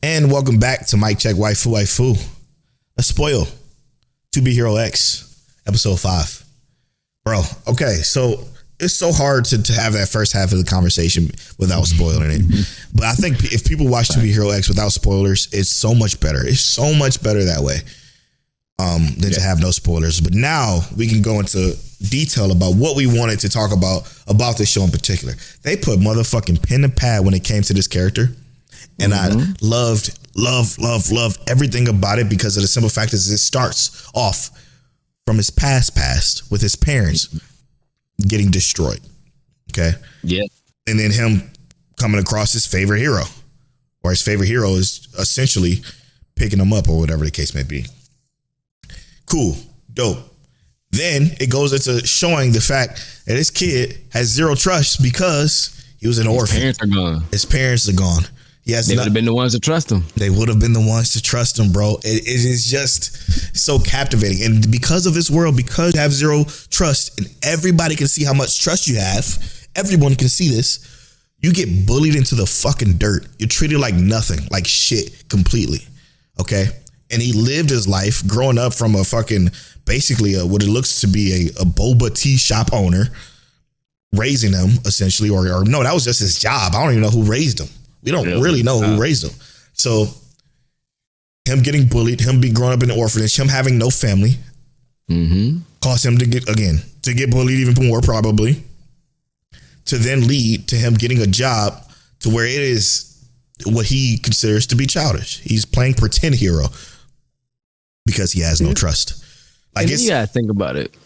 And welcome back to Mic Check Waifu. A spoil. To Be Hero X, episode 5. Bro, okay, so it's so hard to have that first half of the conversation without spoiling it. But I think if people watch To Be Hero X without spoilers, it's so much better. It's so much better that way than to have no spoilers. But now we can go into detail about what we wanted to talk about this show in particular. They put motherfucking pen to pad when it came to this character. And I loved everything about it because of the simple fact is it starts off from his past with his parents getting destroyed. Okay. Yeah. And then him coming across his favorite hero, or his favorite hero is essentially picking him up or whatever the case may be. Cool. Dope. Then it goes into showing the fact that this kid has zero trust because he was an orphan. His parents are gone. His parents are gone. They would have been the ones to trust him. They would have been the ones to trust him, bro. It is just so captivating. And because of this world, because you have zero trust and everybody can see how much trust you have, everyone can see this, you get bullied into the fucking dirt. You're treated like nothing, like shit completely. Okay? And he lived his life growing up from a fucking, basically what it looks to be a boba tea shop owner, raising him essentially, or no, that was just his job. I don't even know who raised him. We don't really know who raised him. So him getting bullied, him being growing up in an orphanage, him having no family, caused him to get bullied even more probably, to then lead to him getting a job to where it is what he considers to be childish. He's playing pretend hero because he has no trust. Like, and then you gotta think about it.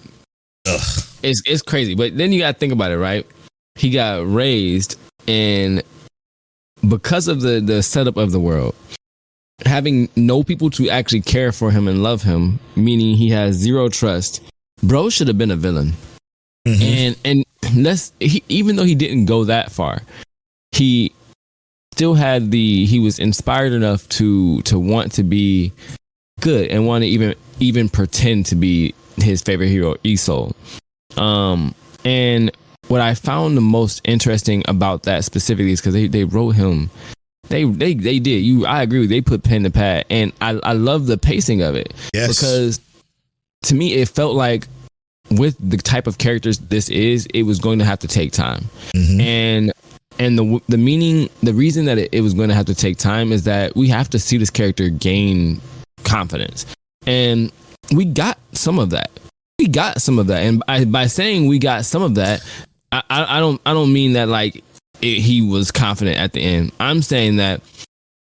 It's crazy, but then you gotta think about it, right? He got raised in, because of the setup of the world, having no people to actually care for him and love him, meaning he has zero trust. Bro should have been a villain. And even though he didn't go that far, he still had he was inspired enough to want to be good and want to even pretend to be his favorite hero, Isol. And what I found the most interesting about that specifically is because they wrote him. They did. I agree with you. They put pen to pad, and I love the pacing of it. Yes. Because to me, it felt like with the type of characters this is, it was going to have to take time. And the meaning, the reason that it was going to have to take time is that we have to see this character gain confidence, and we got some of that. And by saying we got some of that, I don't mean that like he was confident at the end. I'm saying that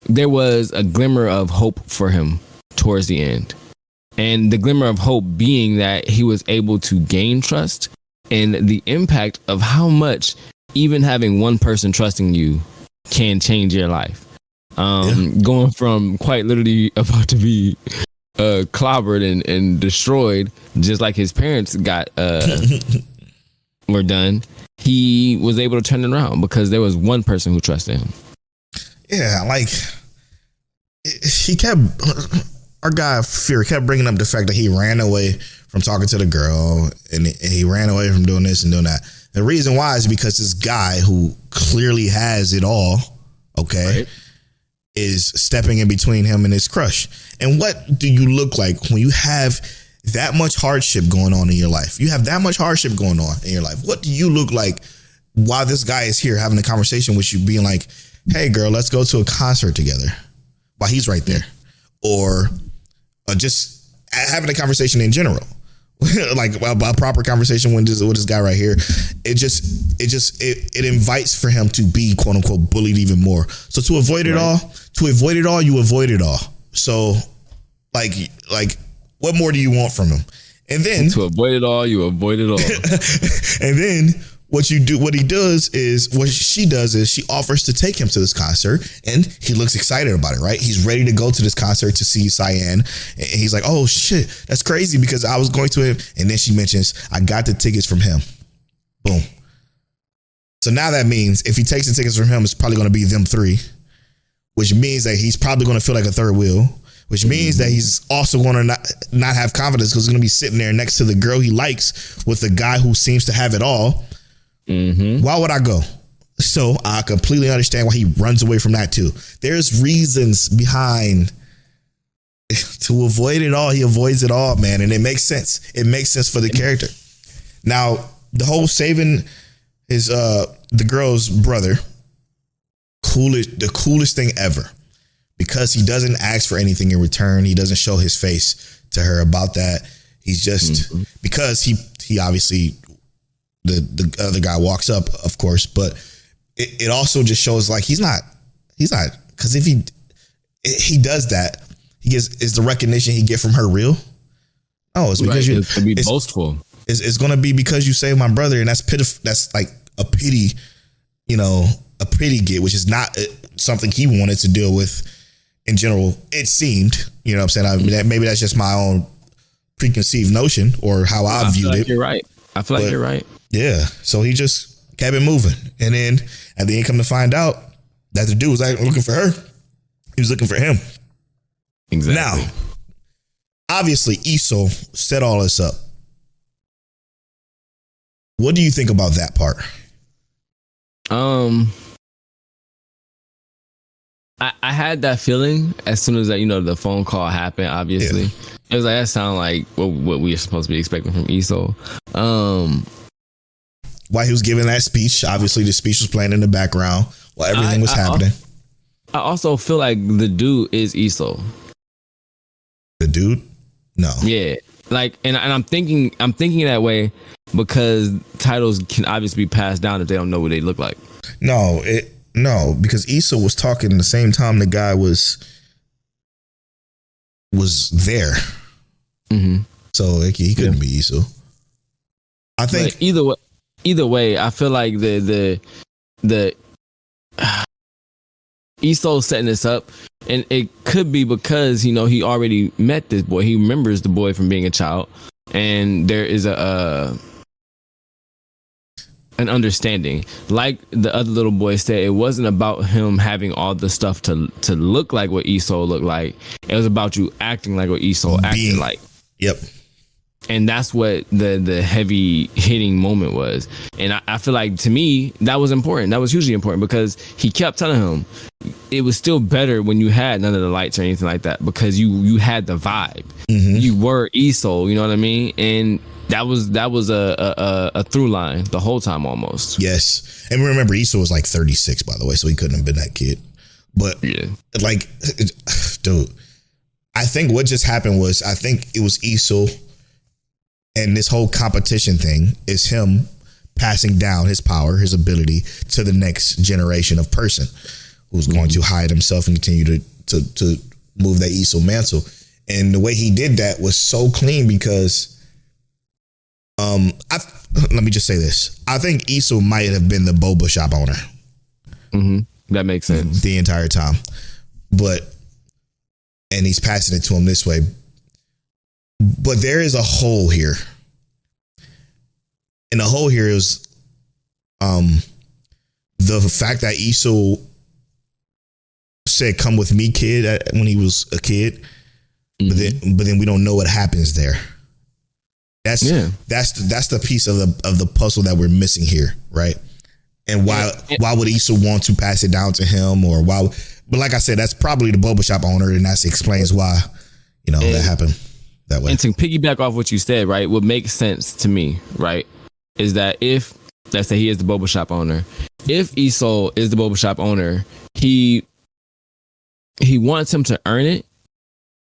there was a glimmer of hope for him towards the end. And the glimmer of hope being that he was able to gain trust, and the impact of how much even having one person trusting you can change your life. Going from quite literally about to be clobbered and destroyed, just like his parents got were done, he was able to turn it around because there was one person who trusted him. Yeah, like our guy Fear kept bringing up the fact that he ran away from talking to the girl and he ran away from doing this and doing that. The reason why is because this guy who clearly has it all, okay, is stepping in between him and his crush. And what do you look like when you have that much hardship going on in your life? You have that much hardship going on in your life. What do you look like while this guy is here having a conversation with you, being like, hey girl, let's go to a concert together while he's right there? Or just having a conversation in general, like a proper conversation with this guy right here. It invites for him to be quote unquote bullied even more. So to avoid it all, you avoid it all. So like what more do you want from him? And then to avoid it all, you avoid it all. And then what she does is she offers to take him to this concert, and he looks excited about it, right? He's ready to go to this concert to see Cyan. And he's like, oh shit, that's crazy because I was going to him. And then she mentions, I got the tickets from him. Boom. So now that means if he takes the tickets from him, it's probably going to be them three, which means that he's probably going to feel like a third wheel, which means that he's also going to not have confidence because he's going to be sitting there next to the girl he likes with the guy who seems to have it all. Why would I go? So I completely understand why he runs away from that too. There's reasons behind to avoid it all. He avoids it all, man. And it makes sense. It makes sense for the character. Now, the whole saving his the girl's brother, the coolest thing ever, because he doesn't ask for anything in return. He doesn't show his face to her about that. He's just because he obviously the other guy walks up, of course, but it also just shows like he's not because if he does that, he gets is the recognition he get from her real? Oh, it's because it's gonna be boastful. It's gonna be because you saved my brother, and that's pitiful. That's like a pity, a pity get, which is not something he wanted to deal with in general. It seemed, you know what I'm saying? Maybe that's just my own preconceived notion or how I viewed it. You're right. I feel like you're right. Yeah. So he just kept it moving. And then at the end, come to find out that the dude was like looking for her. He was looking for him. Exactly. Now, obviously, Iso set all this up. What do you think about that part? I had that feeling as soon as that, the phone call happened, obviously. Yeah. It was like, that sounded like what we are supposed to be expecting from Iso. While he was giving that speech, obviously the speech was playing in the background while everything was happening. I also feel like the dude is Iso. The dude? No. Yeah. Like, and I'm thinking that way because titles can obviously be passed down if they don't know what they look like. No, because Iso was talking the same time the guy was there. Mm-hmm. So he couldn't be Iso. I think but either way, I feel like the Iso setting this up, and it could be because he already met this boy. He remembers the boy from being a child, and there is an understanding. Like the other little boy said, it wasn't about him having all the stuff to look like what Iso looked like. It was about you acting like what Iso acted like. Yep. And that's what the heavy hitting moment was. And I feel like, to me, that was important. That was hugely important because he kept telling him it was still better when you had none of the lights or anything like that, because you had the vibe. Mm-hmm. You were Iso, you know what I mean? And that was a through line the whole time almost. Yes. And remember, Iso was like 36, by the way, so he couldn't have been that kid. But like, dude, I think what just happened was, I think it was Iso, and this whole competition thing is him passing down his power, his ability to the next generation of person who's going to hide himself and continue to move that Iso mantle. And the way he did that was so clean because let me just say this. I think Iso might have been the boba shop owner. Mm-hmm. That makes sense. The entire time. And he's passing it to him this way. But there is a hole here. And the hole here is the fact that Iso said, "Come with me, kid," when he was a kid. Mm-hmm. But then we don't know what happens there. That's the piece of the puzzle that we're missing here, right? And why would Iso want to pass it down to him, or why? But like I said, that's probably the boba shop owner, and that explains why that happened that way. And to piggyback off what you said, right, what makes sense to me, right, is that if, let's say, he is the boba shop owner, if Iso is the boba shop owner, he wants him to earn it,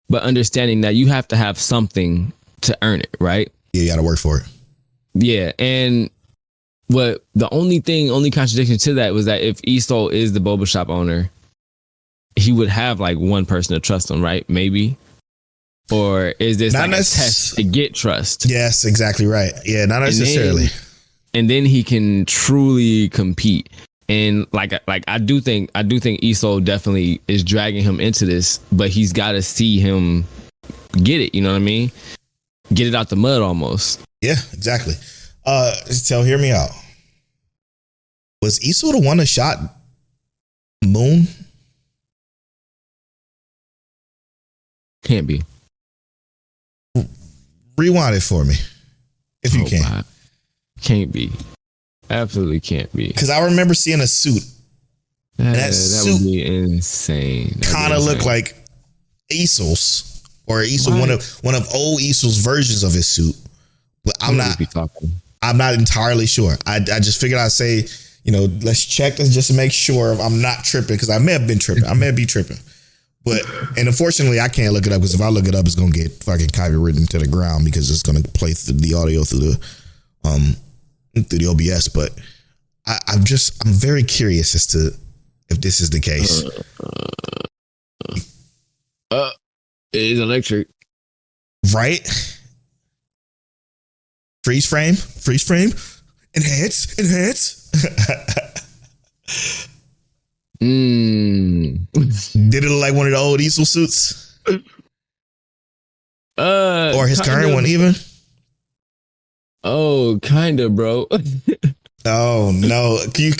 but understanding that you have to have something to earn it, right? Yeah, you got to work for it. Yeah, and what the only contradiction to that was that if Iso is the boba shop owner, he would have like one person to trust him, right? Maybe. Or is this like a test to get trust? Yes, exactly right. Yeah, not necessarily. And then he can truly compete. And like I do think Iso definitely is dragging him into this, but he's got to see him get it. You know what I mean? Get it out the mud almost. Yeah, exactly. Hear me out. Was Iso the one that shot Moon? Can't be. Rewind it for me, if you can. Can't be. Absolutely can't be. Because I remember seeing a suit. That suit would be insane. Kind of looked like Easel's, or Easel, one of old Easel's versions of his suit. But I'm not entirely sure. I just figured I'd say, let's check this just to make sure I'm not tripping, because I may have been tripping. I may be tripping. And unfortunately, I can't look it up, because if I look it up, it's going to get fucking copywritten to the ground, because it's going to play the audio through the OBS. But I'm very curious as to if this is the case. It is electric. Right? Freeze frame, enhance. Did it look like one of the old Easel suits? Or his current one even? Oh, kind of, bro. Oh no! Can you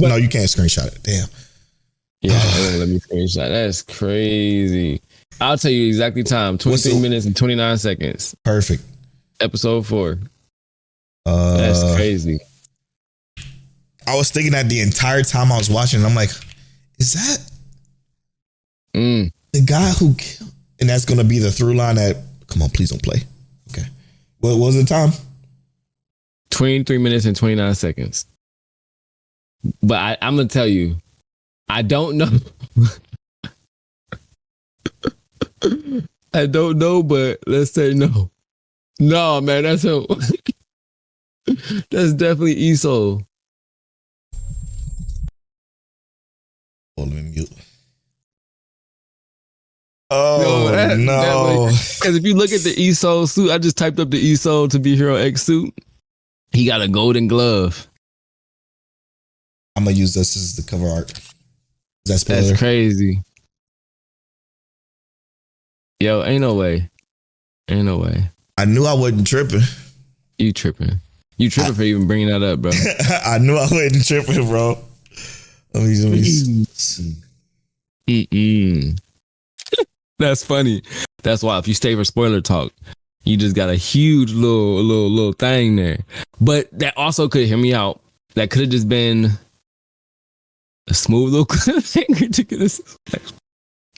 no, you can't screenshot it. Damn. Yeah, let me screenshot. That's crazy. I'll tell you exactly time. 23 minutes and 29 seconds. Perfect. Episode 4. That's crazy. I was thinking that the entire time I was watching. I'm like, is that the guy who killed? And that's going to be the through line that. Come on, please don't play. Okay. What was the time? 23 minutes and 29 seconds. But I'm going to tell you, I don't know. I don't know, but let's say no. No, man, that's him. That's definitely Esau. Hold on, mute. Oh, no. Because if you look at the Esau suit, I just typed up the Esau to be Hero X suit. He got a golden glove. I'm going to use this as the cover art. That's crazy. Yo, ain't no way. I knew I wasn't tripping. You tripping for even bringing that up, bro. I knew I wasn't tripping, bro. Let me see. That's funny. That's why if you stay for spoiler talk, you just got a huge little thing there. But that also could hear me out. That could have just been a smooth little cliffhanger to get us.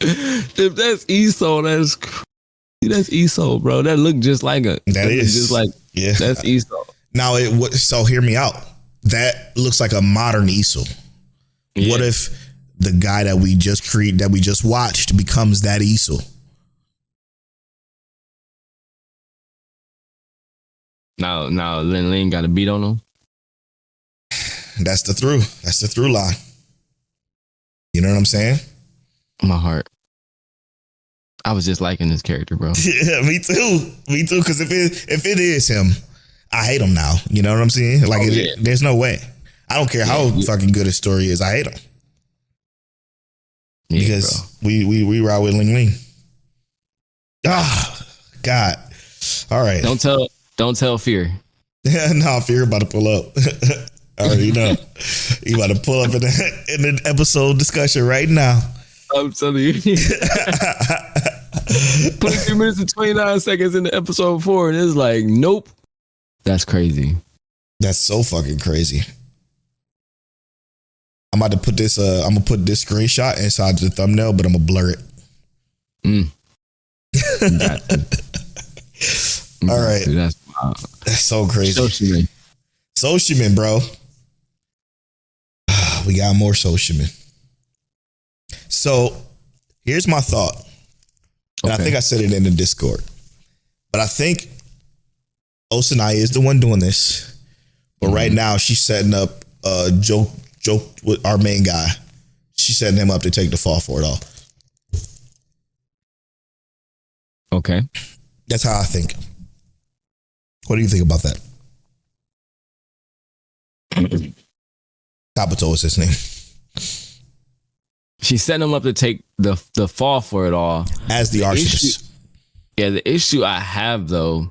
If that's Esau, that's Esau, bro. That looked just like a. That is just like that's Esau. Now so hear me out. That looks like a modern Esau. Yeah. What if the guy that we just watched becomes that Esau? Now Lin Ling got a beat on him. That's the through line. You know what I'm saying? My heart. I was just liking this character, bro. Yeah, me too. Because if it is him, I hate him now. You know what I'm saying? Like, there's no way. I don't care how fucking good his story is. I hate him. Yeah, because bro. we ride with Ling Ling. Oh, God. All right. Don't tell Fear. Yeah, no, Fear about to pull up. I already know. You about to pull up in the episode discussion right now. I'm telling you. 22 minutes and 29 seconds into episode 4, and it's like, nope. That's crazy. That's so fucking crazy. I'm about to put this. I'm gonna put this screenshot inside the thumbnail, but I'm gonna blur it. All right. That's so crazy. Shoshimin, bro. We got more Shoshimin. So here's my thought. And I think I said it in the Discord. But I think Osanai is the one doing this. But right now she's setting up joke with our main guy. She's setting him up to take the fall for it all. Okay. That's how I think. What do you think about that? Kabuto is his name. She's setting him up to take the fall for it all. As the arsonist. Yeah, the issue I have, though,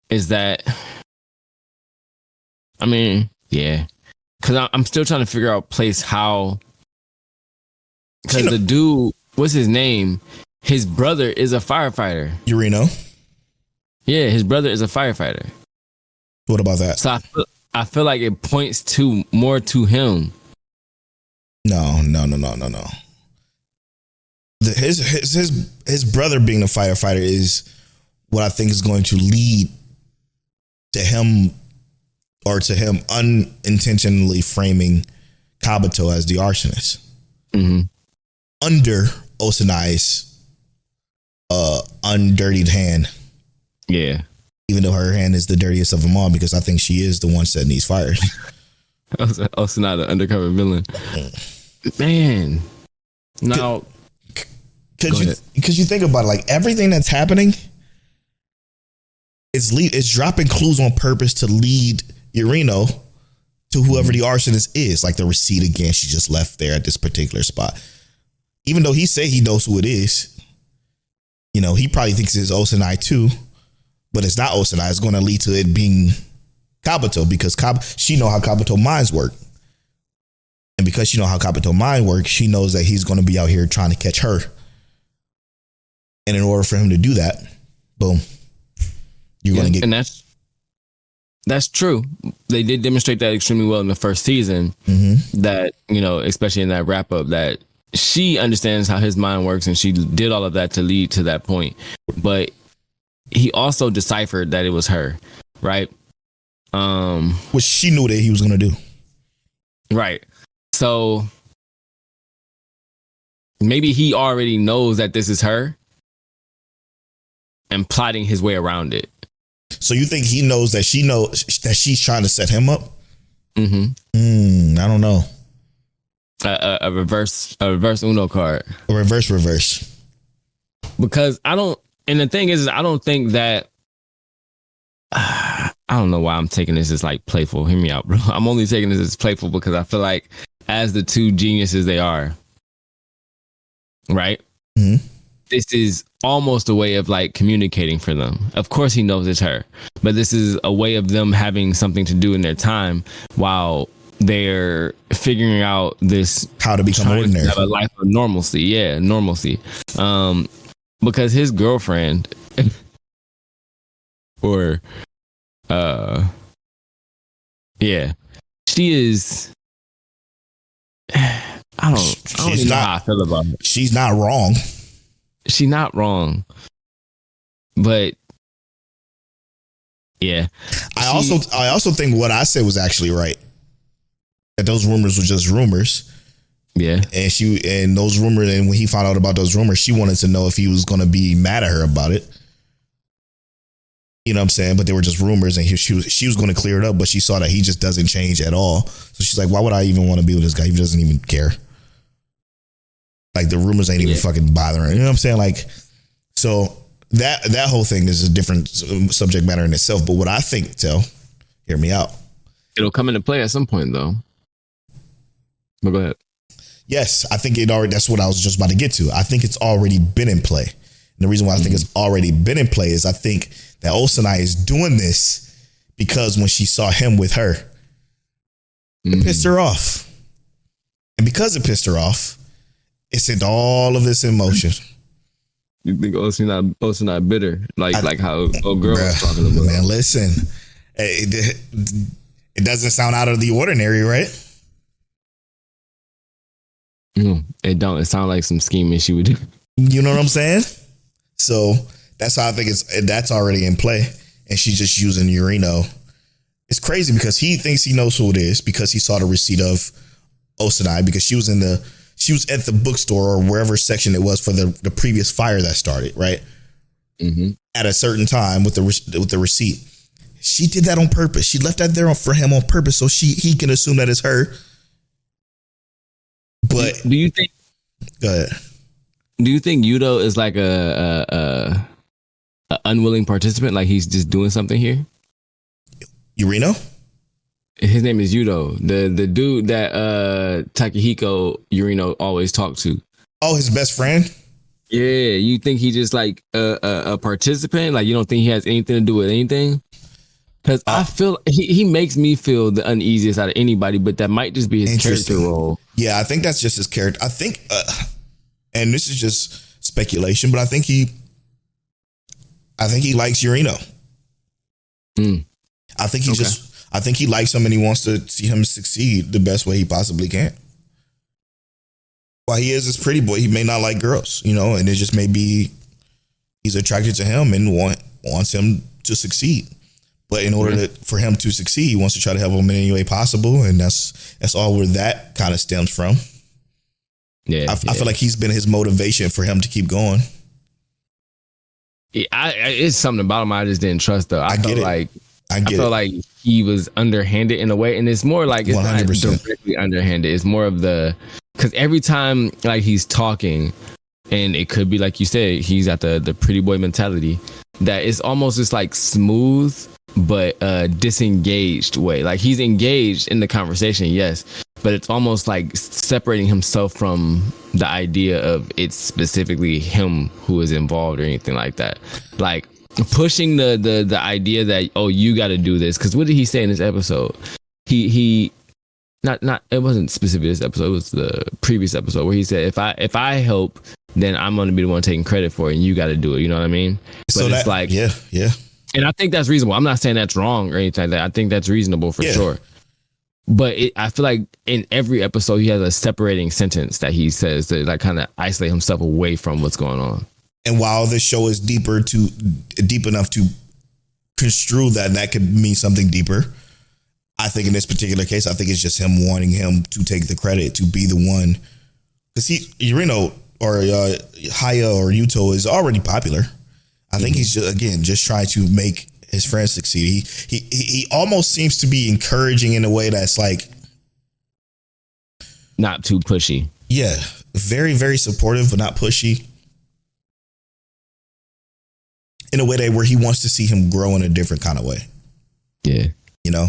is that, I mean, yeah. Because I'm still trying to figure out how, because the dude, what's his name? His brother is a firefighter. Urino? Yeah, his brother is a firefighter. What about that? So I feel like it points to more to him. No. His brother being a firefighter is what I think is going to lead to him unintentionally framing Kabuto as the arsonist under Osanai's undirtied hand. Yeah. Even though her hand is the dirtiest of them all, because I think she is the one setting these fires. Osanai, the undercover villain. Man. Now, because you think about it, like everything that's happening is dropping clues on purpose to lead Yurino to whoever the arsonist is, like the receipt again she just left there at this particular spot. Even though he say he knows who it is, he probably thinks it's Osanai too, but it's not Osanai. It's going to lead to it being Kabuto, because she know how Kabuto minds work. And because she know how Kabuto mind works, she knows that he's going to be out here trying to catch her. And in order for him to do that, boom, you're going to get... And that's true. They did demonstrate that extremely well in the first season. That, especially in that wrap up, that she understands how his mind works, and she did all of that to lead to that point. But he also deciphered that it was her, right? Which she knew that he was going to do. Right. So maybe he already knows that this is her and plotting his way around it. So you think he knows that she's trying to set him up? I don't know. A reverse Uno card. A reverse. Because and the thing is, I don't think that, I don't know why I'm taking this as like playful. Hear me out, bro. I'm only taking this as playful because I feel like as the two geniuses they are, right? This is almost a way of like communicating for them. Of course he knows it's her, but this is a way of them having something to do in their time while they're figuring out this, how to become ordinary, have a life of normalcy. Yeah, normalcy. Because his girlfriend or she is, I don't even know how I feel about it. She's not wrong. She's not wrong. But yeah. I also think what I said was actually right. That those rumors were just rumors. Yeah. And those rumors, and when he found out about those rumors, she wanted to know if he was going to be mad at her about it. You know what I'm saying? But they were just rumors, and she was going to clear it up, but she saw that he just doesn't change at all. So she's like, why would I even want to be with this guy? He doesn't even care. Like the rumors ain't even fucking bothering. You know what I'm saying? Like, so that whole thing is a different subject matter in itself. But what I think, hear me out. It'll come into play at some point though. But go ahead. Yes, I think that's what I was just about to get to. I think it's already been in play. And the reason why I think it's already been in play is I think that Osanai is doing this because when she saw him with her, it pissed her off. And because it pissed her off, it sent all of this in motion. You think Osanai bitter? Like how old girl was talking about. Man, listen. It doesn't sound out of the ordinary, right? It don't. It sounds like some scheming she would do. You know what I'm saying? So that's how I think that's already in play. And she's just using Yurino. It's crazy because he thinks he knows who it is because he saw the receipt of Osanai, because she was at the bookstore or wherever section it was for the previous fire that started, right? At a certain time with the receipt. She did that on purpose. She left that there for him on purpose so he can assume that it's her. But do you think? Go ahead. Do you think Yudo is like a unwilling participant? Like he's just doing something here? Yurino? His name is Yudo, the dude that Takehiko Yurino always talked to. Oh, his best friend? Yeah, you think he just like a participant? Like you don't think he has anything to do with anything? Because I feel he makes me feel the uneasiest out of anybody, but that might just be his character role. Yeah, I think that's just his character. I think, and this is just speculation, but I think he likes Yurino. I think he I think he likes him and he wants to see him succeed the best way he possibly can. While he is this pretty boy, he may not like girls, you know, and it just may be he's attracted to him and wants him to succeed. But in order for him to succeed, he wants to try to help him in any way possible, and that's all where that kind of stems from. Yeah, I feel like he's been his motivation for him to keep going. Yeah, it's something about him I just didn't trust though. I felt like he was underhanded in a way, and it's more like it's 100%. Not directly underhanded. It's more of because every time like he's talking, and it could be like you said, he's got the pretty boy mentality that it's almost just like smooth but disengaged way. Like he's engaged in the conversation, yes, but it's almost like separating himself from the idea of it's specifically him who is involved or anything like that. Like pushing the idea that, oh, you got to do this. Because what did he say in this episode? He not it wasn't specific this episode. It was the previous episode where he said, if I help, then I'm going to be the one taking credit for it, and you got to do it. You know what I mean? But so it's like, yeah. And I think that's reasonable. I'm not saying that's wrong or anything like that. I think that's reasonable for sure. But I feel like in every episode, he has a separating sentence that he says to like kind of isolate himself away from what's going on. And while this show is deep enough to construe that could mean something deeper, I think in this particular case, I think it's just him wanting him to take the credit, to be the one. Because Yurino or Haya or Yuto is already popular. I think he's just trying to make his friends succeed. He almost seems to be encouraging in a way that's like not too pushy. Yeah, very, very supportive, but not pushy. In a way where he wants to see him grow in a different kind of way. Yeah, you know.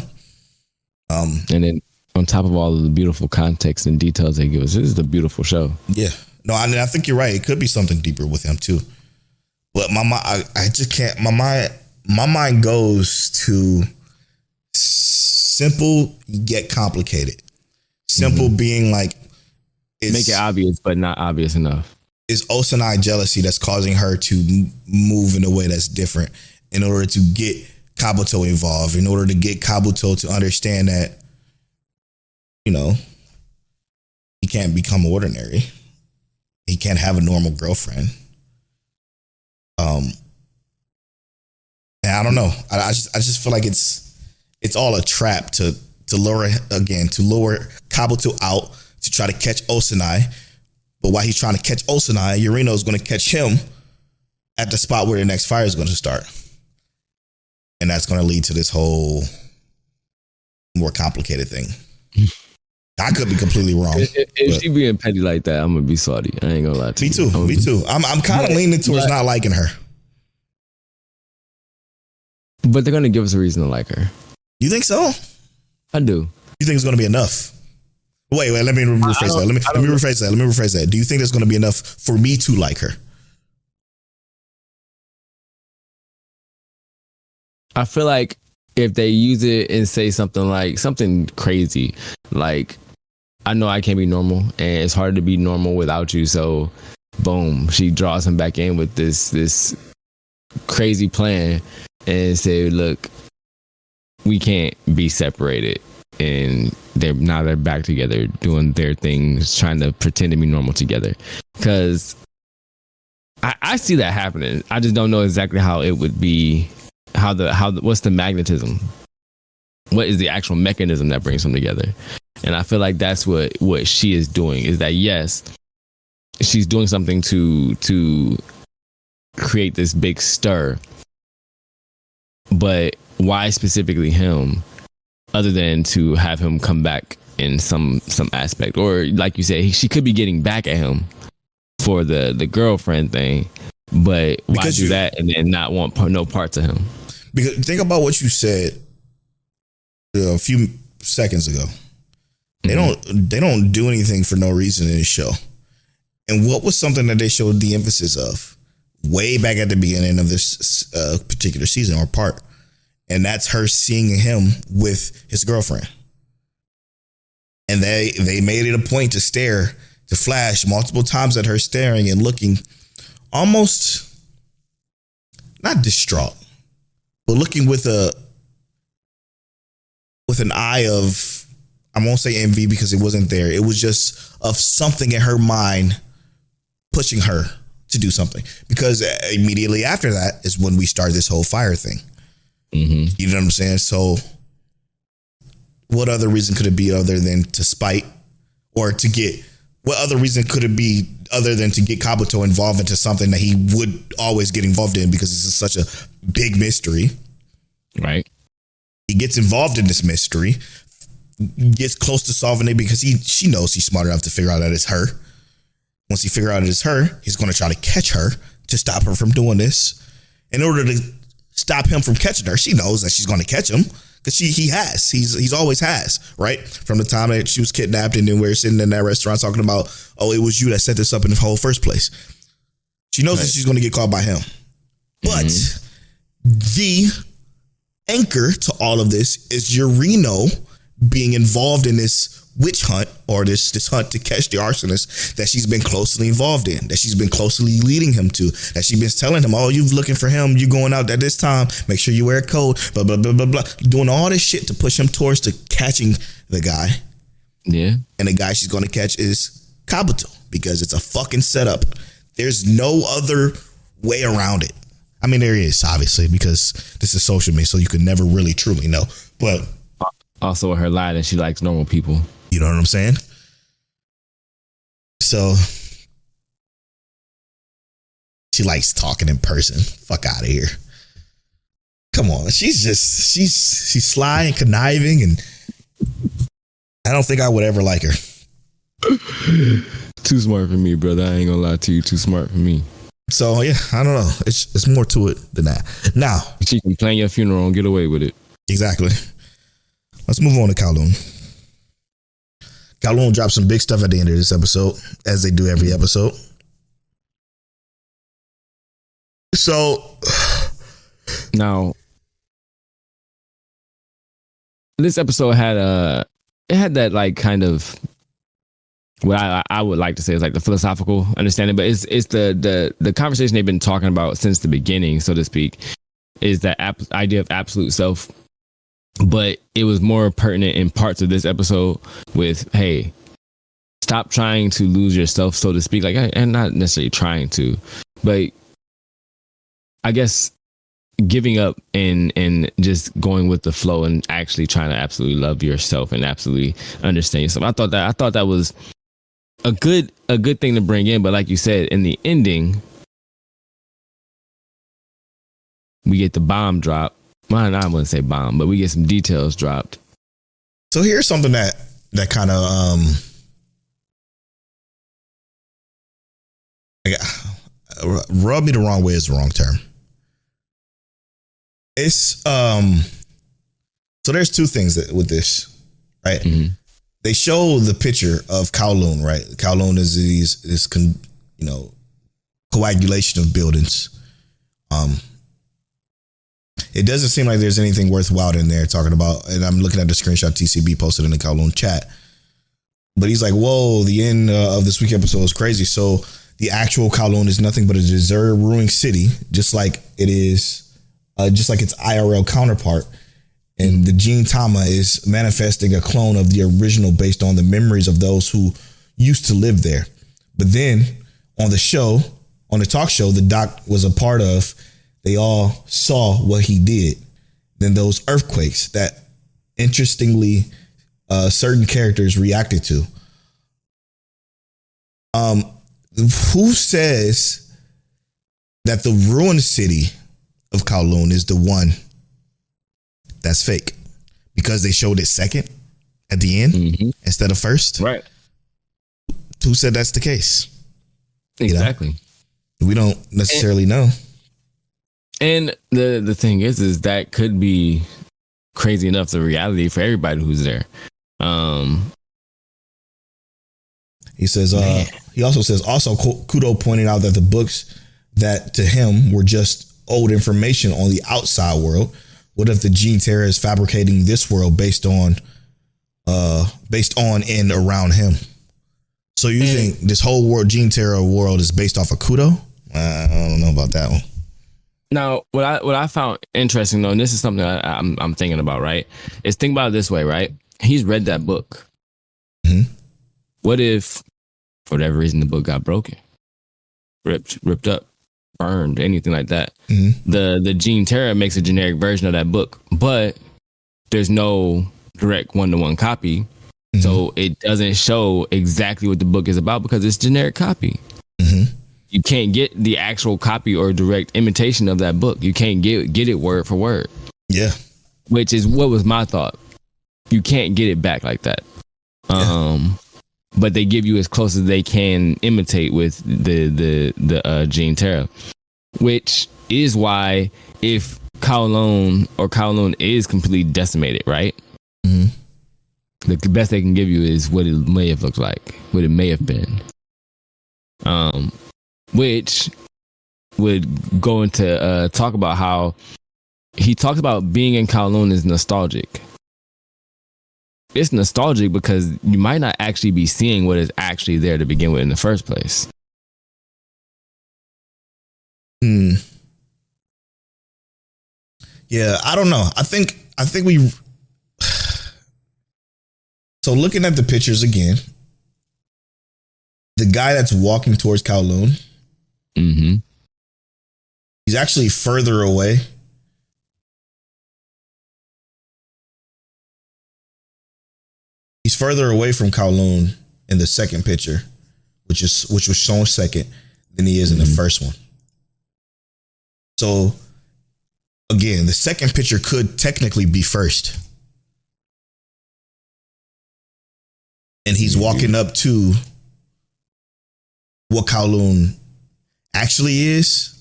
And then on top of all of the beautiful context and details they give us, this is a beautiful show. Yeah, no, I mean, I think you're right. It could be something deeper with him too. But I just can't. My mind goes to simple yet complicated. Simple being like, make it obvious, but not obvious enough. It's Osanai jealousy that's causing her to move in a way that's different in order to get Kabuto involved, in order to get Kabuto to understand that, you know, he can't become ordinary. He can't have a normal girlfriend. And I don't know. I just feel like it's all a trap to lure Kabuto out to try to catch Osanai. But while he's trying to catch Osanai, Yurino is going to catch him at the spot where the next fire is going to start. And that's going to lead to this whole more complicated thing. I could be completely wrong. If she being petty like that, I'm going to be salty. I ain't going to lie to you. Me too. I'm kind of leaning towards not liking her. But they're going to give us a reason to like her. You think so? I do. You think it's going to be enough? Wait, let me rephrase that. Let me rephrase that. Do you think there's going to be enough for me to like her? I feel like if they use it and say something crazy, like, I know I can't be normal and it's hard to be normal without you. So boom, she draws him back in with this crazy plan and say, look, we can't be separated. And they're back together doing their things, trying to pretend to be normal together. Because I see that happening. I just don't know exactly how it would be. What's the magnetism? What is the actual mechanism that brings them together? And I feel like that's what she is doing. Is that yes, she's doing something to create this big stir. But why specifically him? Other than to have him come back in some aspect, or like you said, she could be getting back at him for the girlfriend thing, but why do that and then not want no parts of him? Because think about what you said a few seconds ago. They don't do anything for no reason in this show. And what was something that they showed the emphasis of way back at the beginning of this particular season or part? And that's her seeing him with his girlfriend. And they made it a point to flash multiple times at her staring and looking almost not distraught, but looking with with an eye of, I won't say envy because it wasn't there. It was just of something in her mind pushing her to do something. Because immediately after that is when we start this whole fire thing. Mm-hmm. You know what I'm saying? So what other reason could it be other than to spite or to get, what other reason could it be other than to get Kabuto involved into something that he would always get involved in because this is such a big mystery. Right. He gets involved in this mystery, gets close to solving it because she knows he's smart enough to figure out that it's her. Once he figures out it's her, he's going to try to catch her to stop her from doing this. In order to stop him from catching her, she knows that she's going to catch him because he's always has, right? From the time that she was kidnapped and then we're sitting in that restaurant talking about, oh, it was you that set this up in the whole first place. She knows that she's going to get caught by him. But the anchor to all of this is Yurino being involved in this witch hunt or this hunt to catch the arsonist that she's been closely involved in, that she's been closely leading him to, that she's been telling him, oh, you're looking for him, you're going out at this time, make sure you wear a coat, blah, blah, blah, blah, blah, doing all this shit to push him towards to catching the guy. Yeah. And the guy she's going to catch is Kabuto because it's a fucking setup. There's no other way around it. I mean, there is, obviously, because this is social media, so you can never really truly know. But also her lie that she likes normal people. You know what I'm saying? So she likes talking in person. Fuck out of here. Come on. She's sly and conniving, and I don't think I would ever like her. Too smart for me, brother. I ain't gonna lie to you. Too smart for me. So yeah, I don't know. It's more to it than that. Now she can plan your funeral and get away with it. Exactly. Let's move on to Kowloon. Kowloon dropped some big stuff at the end of this episode, as they do every episode. So now, this episode had that like kind of what I would like to say is like the philosophical understanding, but it's the conversation they've been talking about since the beginning, so to speak, is that idea of absolute self. But it was more pertinent in parts of this episode with, hey, stop trying to lose yourself, so to speak. Like, and not necessarily trying to, but I guess giving up and just going with the flow and actually trying to absolutely love yourself and absolutely understand yourself. I thought that was a good thing to bring in. But like you said, in the ending, we get the bomb drop. Well, I wouldn't say bomb, but we get some details dropped. So here's something that kind of rub me the wrong way is the wrong term. It's so there's two things with this, right? Mm-hmm. They show the picture of Kowloon, right? Kowloon is this coagulation of buildings. It doesn't seem like there's anything worthwhile in there talking about, and I'm looking at the screenshot TCB posted in the Kowloon chat. But he's like, whoa, the end of this week episode is crazy. So the actual Kowloon is nothing but a deserted, ruined city, just like it is, just like its IRL counterpart. And the Gene Tama is manifesting a clone of the original based on the memories of those who used to live there. But then on the talk show, the doc was a part of, they all saw what he did. Then those earthquakes that interestingly certain characters reacted to. Who says that the ruined city of Kowloon is the one that's fake? Because they showed it second at the end instead of first. Right. Who said that's the case? Exactly. You know? We don't necessarily know. And the thing is that could be crazy enough the reality for everybody who's there. He says, he also says, Kudo pointed out that the books that to him were just old information on the outside world. What if the Gene Terror is fabricating this world based on and around him? So you think this whole world, Gene Terror world, is based off of Kudo? I don't know about that one. Now, what I found interesting though, and this is something I'm thinking about, right? Is think about it this way, right? He's read that book. Mm-hmm. What if, for whatever reason, the book got broken, ripped up, burned, anything like that? Mm-hmm. The Gene Terra makes a generic version of that book, but there's no direct one-to-one copy, mm-hmm. so it doesn't show exactly what the book is about because it's generic copy. Mm-hmm. You can't get the actual copy or direct imitation of that book. You can't get it word for word. Yeah. Which is what was my thought. You can't get it back like that. Yeah. But they give you as close as they can imitate with the Gene Terra, which is why if Kowloon is completely decimated, right? Mm-hmm. The best they can give you is what it may have looked like, what it may have been. Which would go into talk about how he talks about being in Kowloon is nostalgic. It's nostalgic because you might not actually be seeing what is actually there to begin with in the first place. Yeah, I don't know. I think we. So looking at the pictures again, the guy that's walking towards Kowloon, mm-hmm. he's actually further away. He's further away from Kowloon in the second picture, which was shown second, than he is in the first one. So again, the second picture could technically be first. And he's walking up to what Kowloon actually is.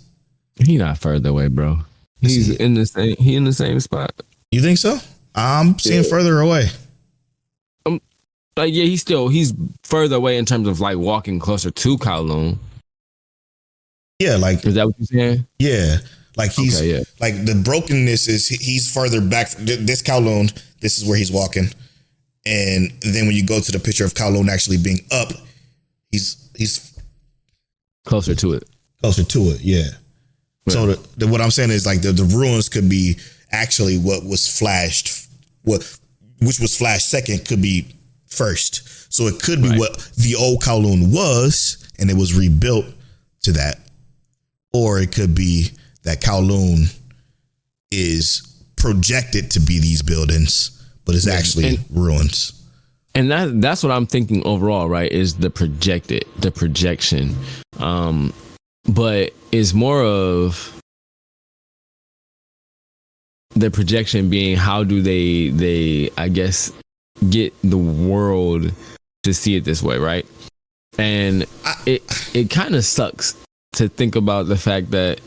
He not further away, bro. He's in the same. He in the same spot. You think so? I'm seeing further away. Like, yeah, he's further away in terms of like walking closer to Kowloon. Yeah, like, is that what you're saying? Yeah, like he's like the brokenness is he's further back. This Kowloon, this is where he's walking, and then when you go to the picture of Kowloon actually being up, he's closer to it. Closer to it, yeah. So what I'm saying is like the ruins could be actually what was flashed, which was flashed second could be first. So it could be what the old Kowloon was, and it was rebuilt to that. Or it could be that Kowloon is projected to be these buildings, but it's actually ruins. And that's what I'm thinking overall, right? Is the projection. But it's more of the projection being how do they I guess get the world to see it this way, right? And it kind of sucks to think about the fact that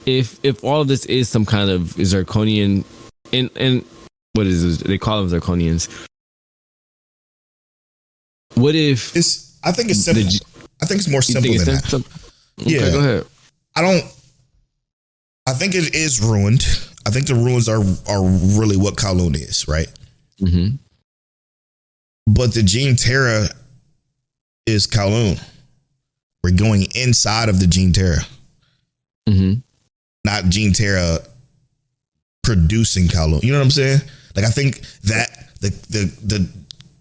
if all of this is some kind of zirconian and what is it? They call them zirconians. What if I think it's simple. I think it's more simple than that. Okay, go ahead. I think it is ruined. I think the ruins are really what Kowloon is, right? Mm-hmm. But the Gene Terra is Kowloon. We're going inside of the Gene Terra. Mm-hmm. Not Gene Terra producing Kowloon. You know what I'm saying? Like, I think that the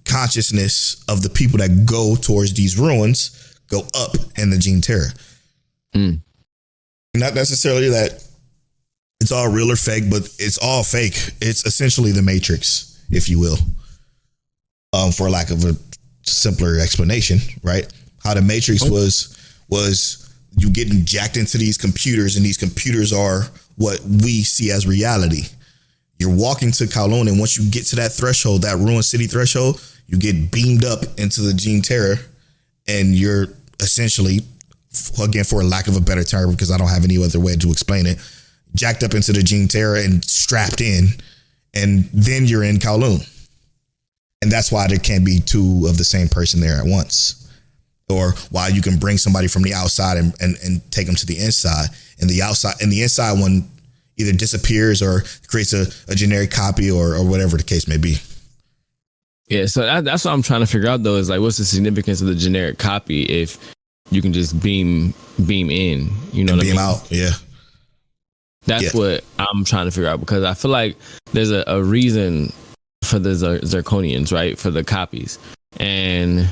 consciousness of the people that go towards these ruins go up in the Gene Terra. Mm. Not necessarily that it's all real or fake, but it's all fake. It's essentially the Matrix, if you will, for lack of a simpler explanation, right? How the Matrix was you getting jacked into these computers, and these computers are what we see as reality. You're walking to Kowloon, and once you get to that threshold, that ruined city threshold, you get beamed up into the Gene Terra, and you're essentially, again, for a lack of a better term, because I don't have any other way to explain it, jacked up into the Gene Terra and strapped in, and then you're in Kowloon. And that's why there can't be two of the same person there at once. Or why you can bring somebody from the outside and take them to the inside, and the inside one either disappears or creates a generic copy or whatever the case may be. Yeah, so that's what I'm trying to figure out though, is like, what's the significance of the generic copy if you can just beam in, you know, what I mean? Out, yeah. That's what I'm trying to figure out, because I feel like there's a reason for the zirconians, right? For the copies. And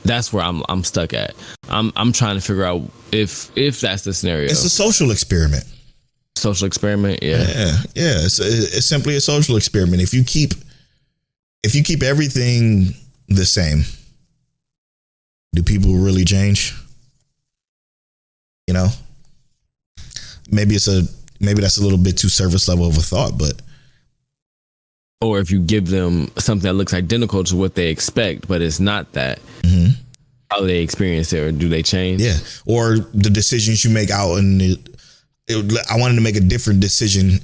that's where I'm stuck at. I'm trying to figure out if that's the scenario. It's a social experiment. Social experiment, yeah. It's simply a social experiment. If you keep everything the same, do people really change? You know, maybe that's a little bit too surface level of a thought, but. Or if you give them something that looks identical to what they expect, but it's not that. Mm-hmm. How they experience it, or do they change? Yeah, or the decisions you make out I wanted to make a different decision.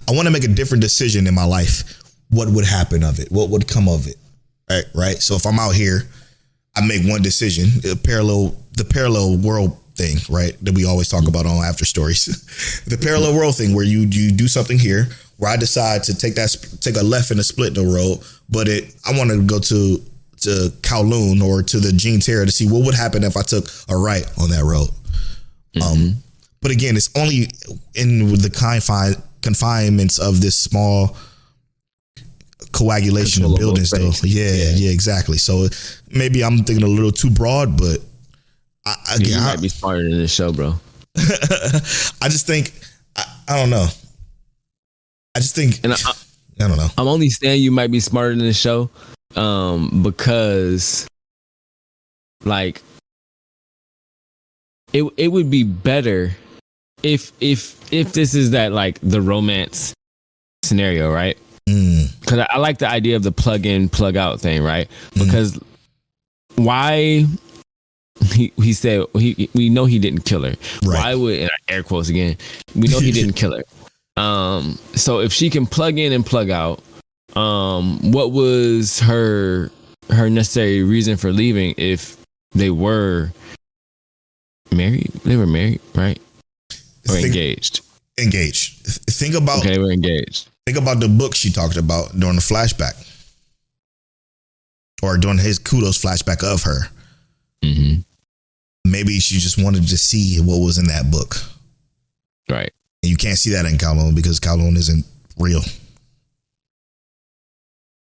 I want to make a different decision in my life. What would happen of it? What would come of it? Right. So if I'm out here, I make one decision, the parallel world thing, right? That we always talk about on After Stories. The parallel world thing where you do something here, where I decide to take a left and a split in the road, but I want to go to Kowloon or to the Gene Terra to see what would happen if I took a right on that road. Mm-hmm. But again, it's only in the confinements of this small coagulation of buildings, though. Yeah, exactly. So maybe I'm thinking a little too broad, but you might be smarter than this show, bro. I just think I don't know. I just think I don't know. I'm only saying you might be smarter than this show, because like it would be better if this is that, like, the romance scenario, right? Because I like the idea of the plug in, plug out thing, right? Because why he said we know he didn't kill her. Right. Why would, and air quotes again, we know he didn't kill her. So if she can plug in and plug out, what was her necessary reason for leaving if they were married? They were married, right? Or engaged? Engaged. Think about. Okay, they were engaged. Think about the book she talked about during the flashback, or during his kudos flashback of her. Mm-hmm. Maybe she just wanted to see what was in that book, right? And you can't see that in Kowloon because Kowloon isn't real.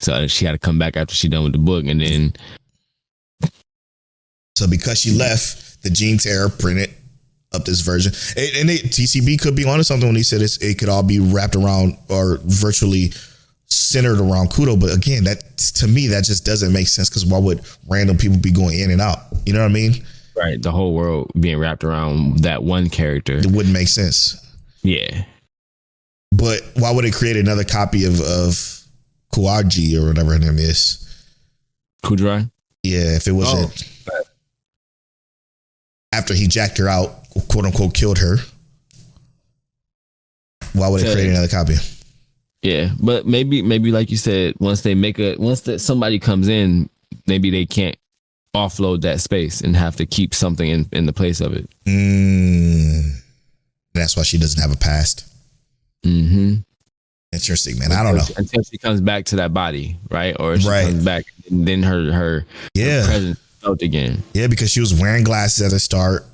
So she had to come back after she done with the book, and then. So because she left, the Gene Terra printed up this version, and TCB could be onto something when he said it could all be wrapped around or virtually centered around Kudo. But again, that to me that just doesn't make sense, because why would random people be going in and out? You know what I mean? Right. The whole world being wrapped around that one character. It wouldn't make sense. Yeah. But why would it create another copy of Kuaji or whatever her name is? Kudrai? Yeah, if it wasn't after he jacked her out, quote unquote, killed her. Why would it create another copy? Yeah, but maybe like you said, once somebody comes in, maybe they can't offload that space and have to keep something in the place of it. That's why she doesn't have a past. Mm-hmm. Interesting, man. I don't know. Until she comes back to that body, right? Or she comes back, and then her presence felt again. Yeah, because she was wearing glasses at the start,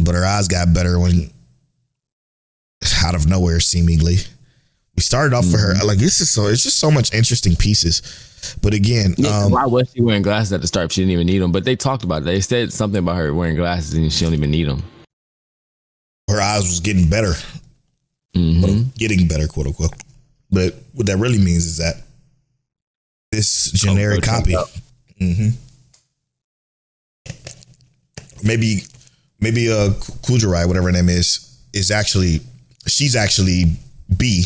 but her eyes got better when, out of nowhere, seemingly. We started off for her like it's just so much interesting pieces. But again, why was she wearing glasses at the start? She didn't even need them. But they talked about it. They said something about her wearing glasses and she don't even need them. Her eyes was getting better. Getting better, quote unquote. But what that really means is that this generic copy, maybe Kujarai, whatever her name is she's actually B,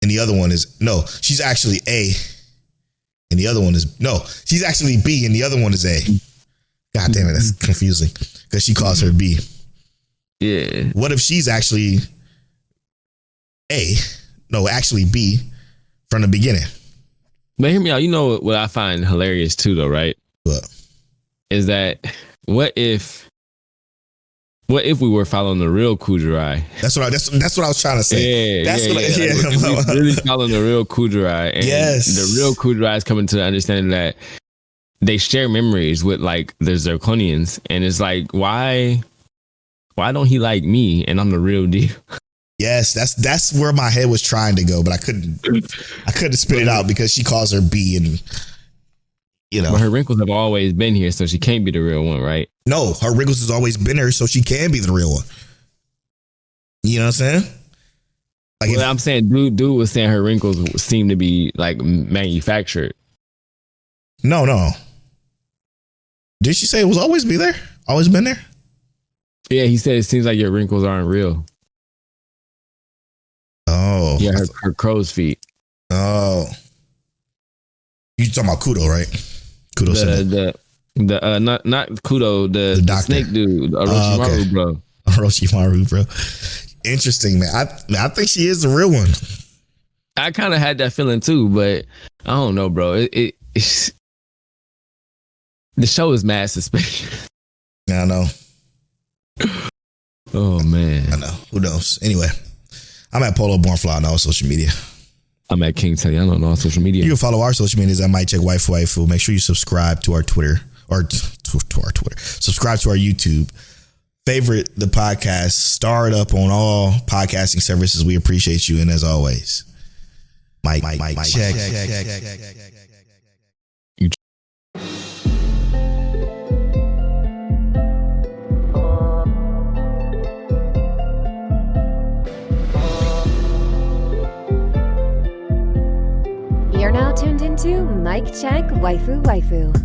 and the other one is she's actually A, and the other one is she's actually B, and the other one is A. God damn it, that's confusing because she calls her B. Yeah. What if she's actually A? No, actually B from the beginning. But hear me out. You know what I find hilarious too, though, right? What? Is that what if we were following the real Kujarai? That's what I was trying to say. Like, really following the real Kujarai, and the real Kujarai is coming to the understanding that they share memories with like the Zirconians, and it's like, why why don't he like me and I'm the real deal? Yes, that's where my head was trying to go, but I couldn't spit it out because she calls her B, and But her wrinkles have always been here, so she can't be the real one, right? No, her wrinkles has always been there, so she can be the real one. You know what I'm saying? Like, I'm saying, dude was saying her wrinkles seem to be like manufactured. No. Did she say it was always be there? Always been there? Yeah, he said it seems like your wrinkles aren't real. Oh. Yeah, her crow's feet. Oh. You talking about Kudo, right? Kudo said not Kudo, the snake dude, Orochimaru, okay. bro. Orochimaru, bro. Interesting, man. I think she is the real one. I kind of had that feeling too, but I don't know, bro. It's the show is mad suspicious. Yeah, I know. Oh man, I know. Who knows? Anyway, I'm at Polo Bornfly on all social media. I'm at King Teddy. I don't know on social media. You can follow our social medias at Might Check Waifu. Make sure you subscribe to our Twitter or to our Twitter. Subscribe to our YouTube. Favorite the podcast. Star it up on all podcasting services. We appreciate you, and as always, Mike check. You're now tuned into Mic Check Waifu.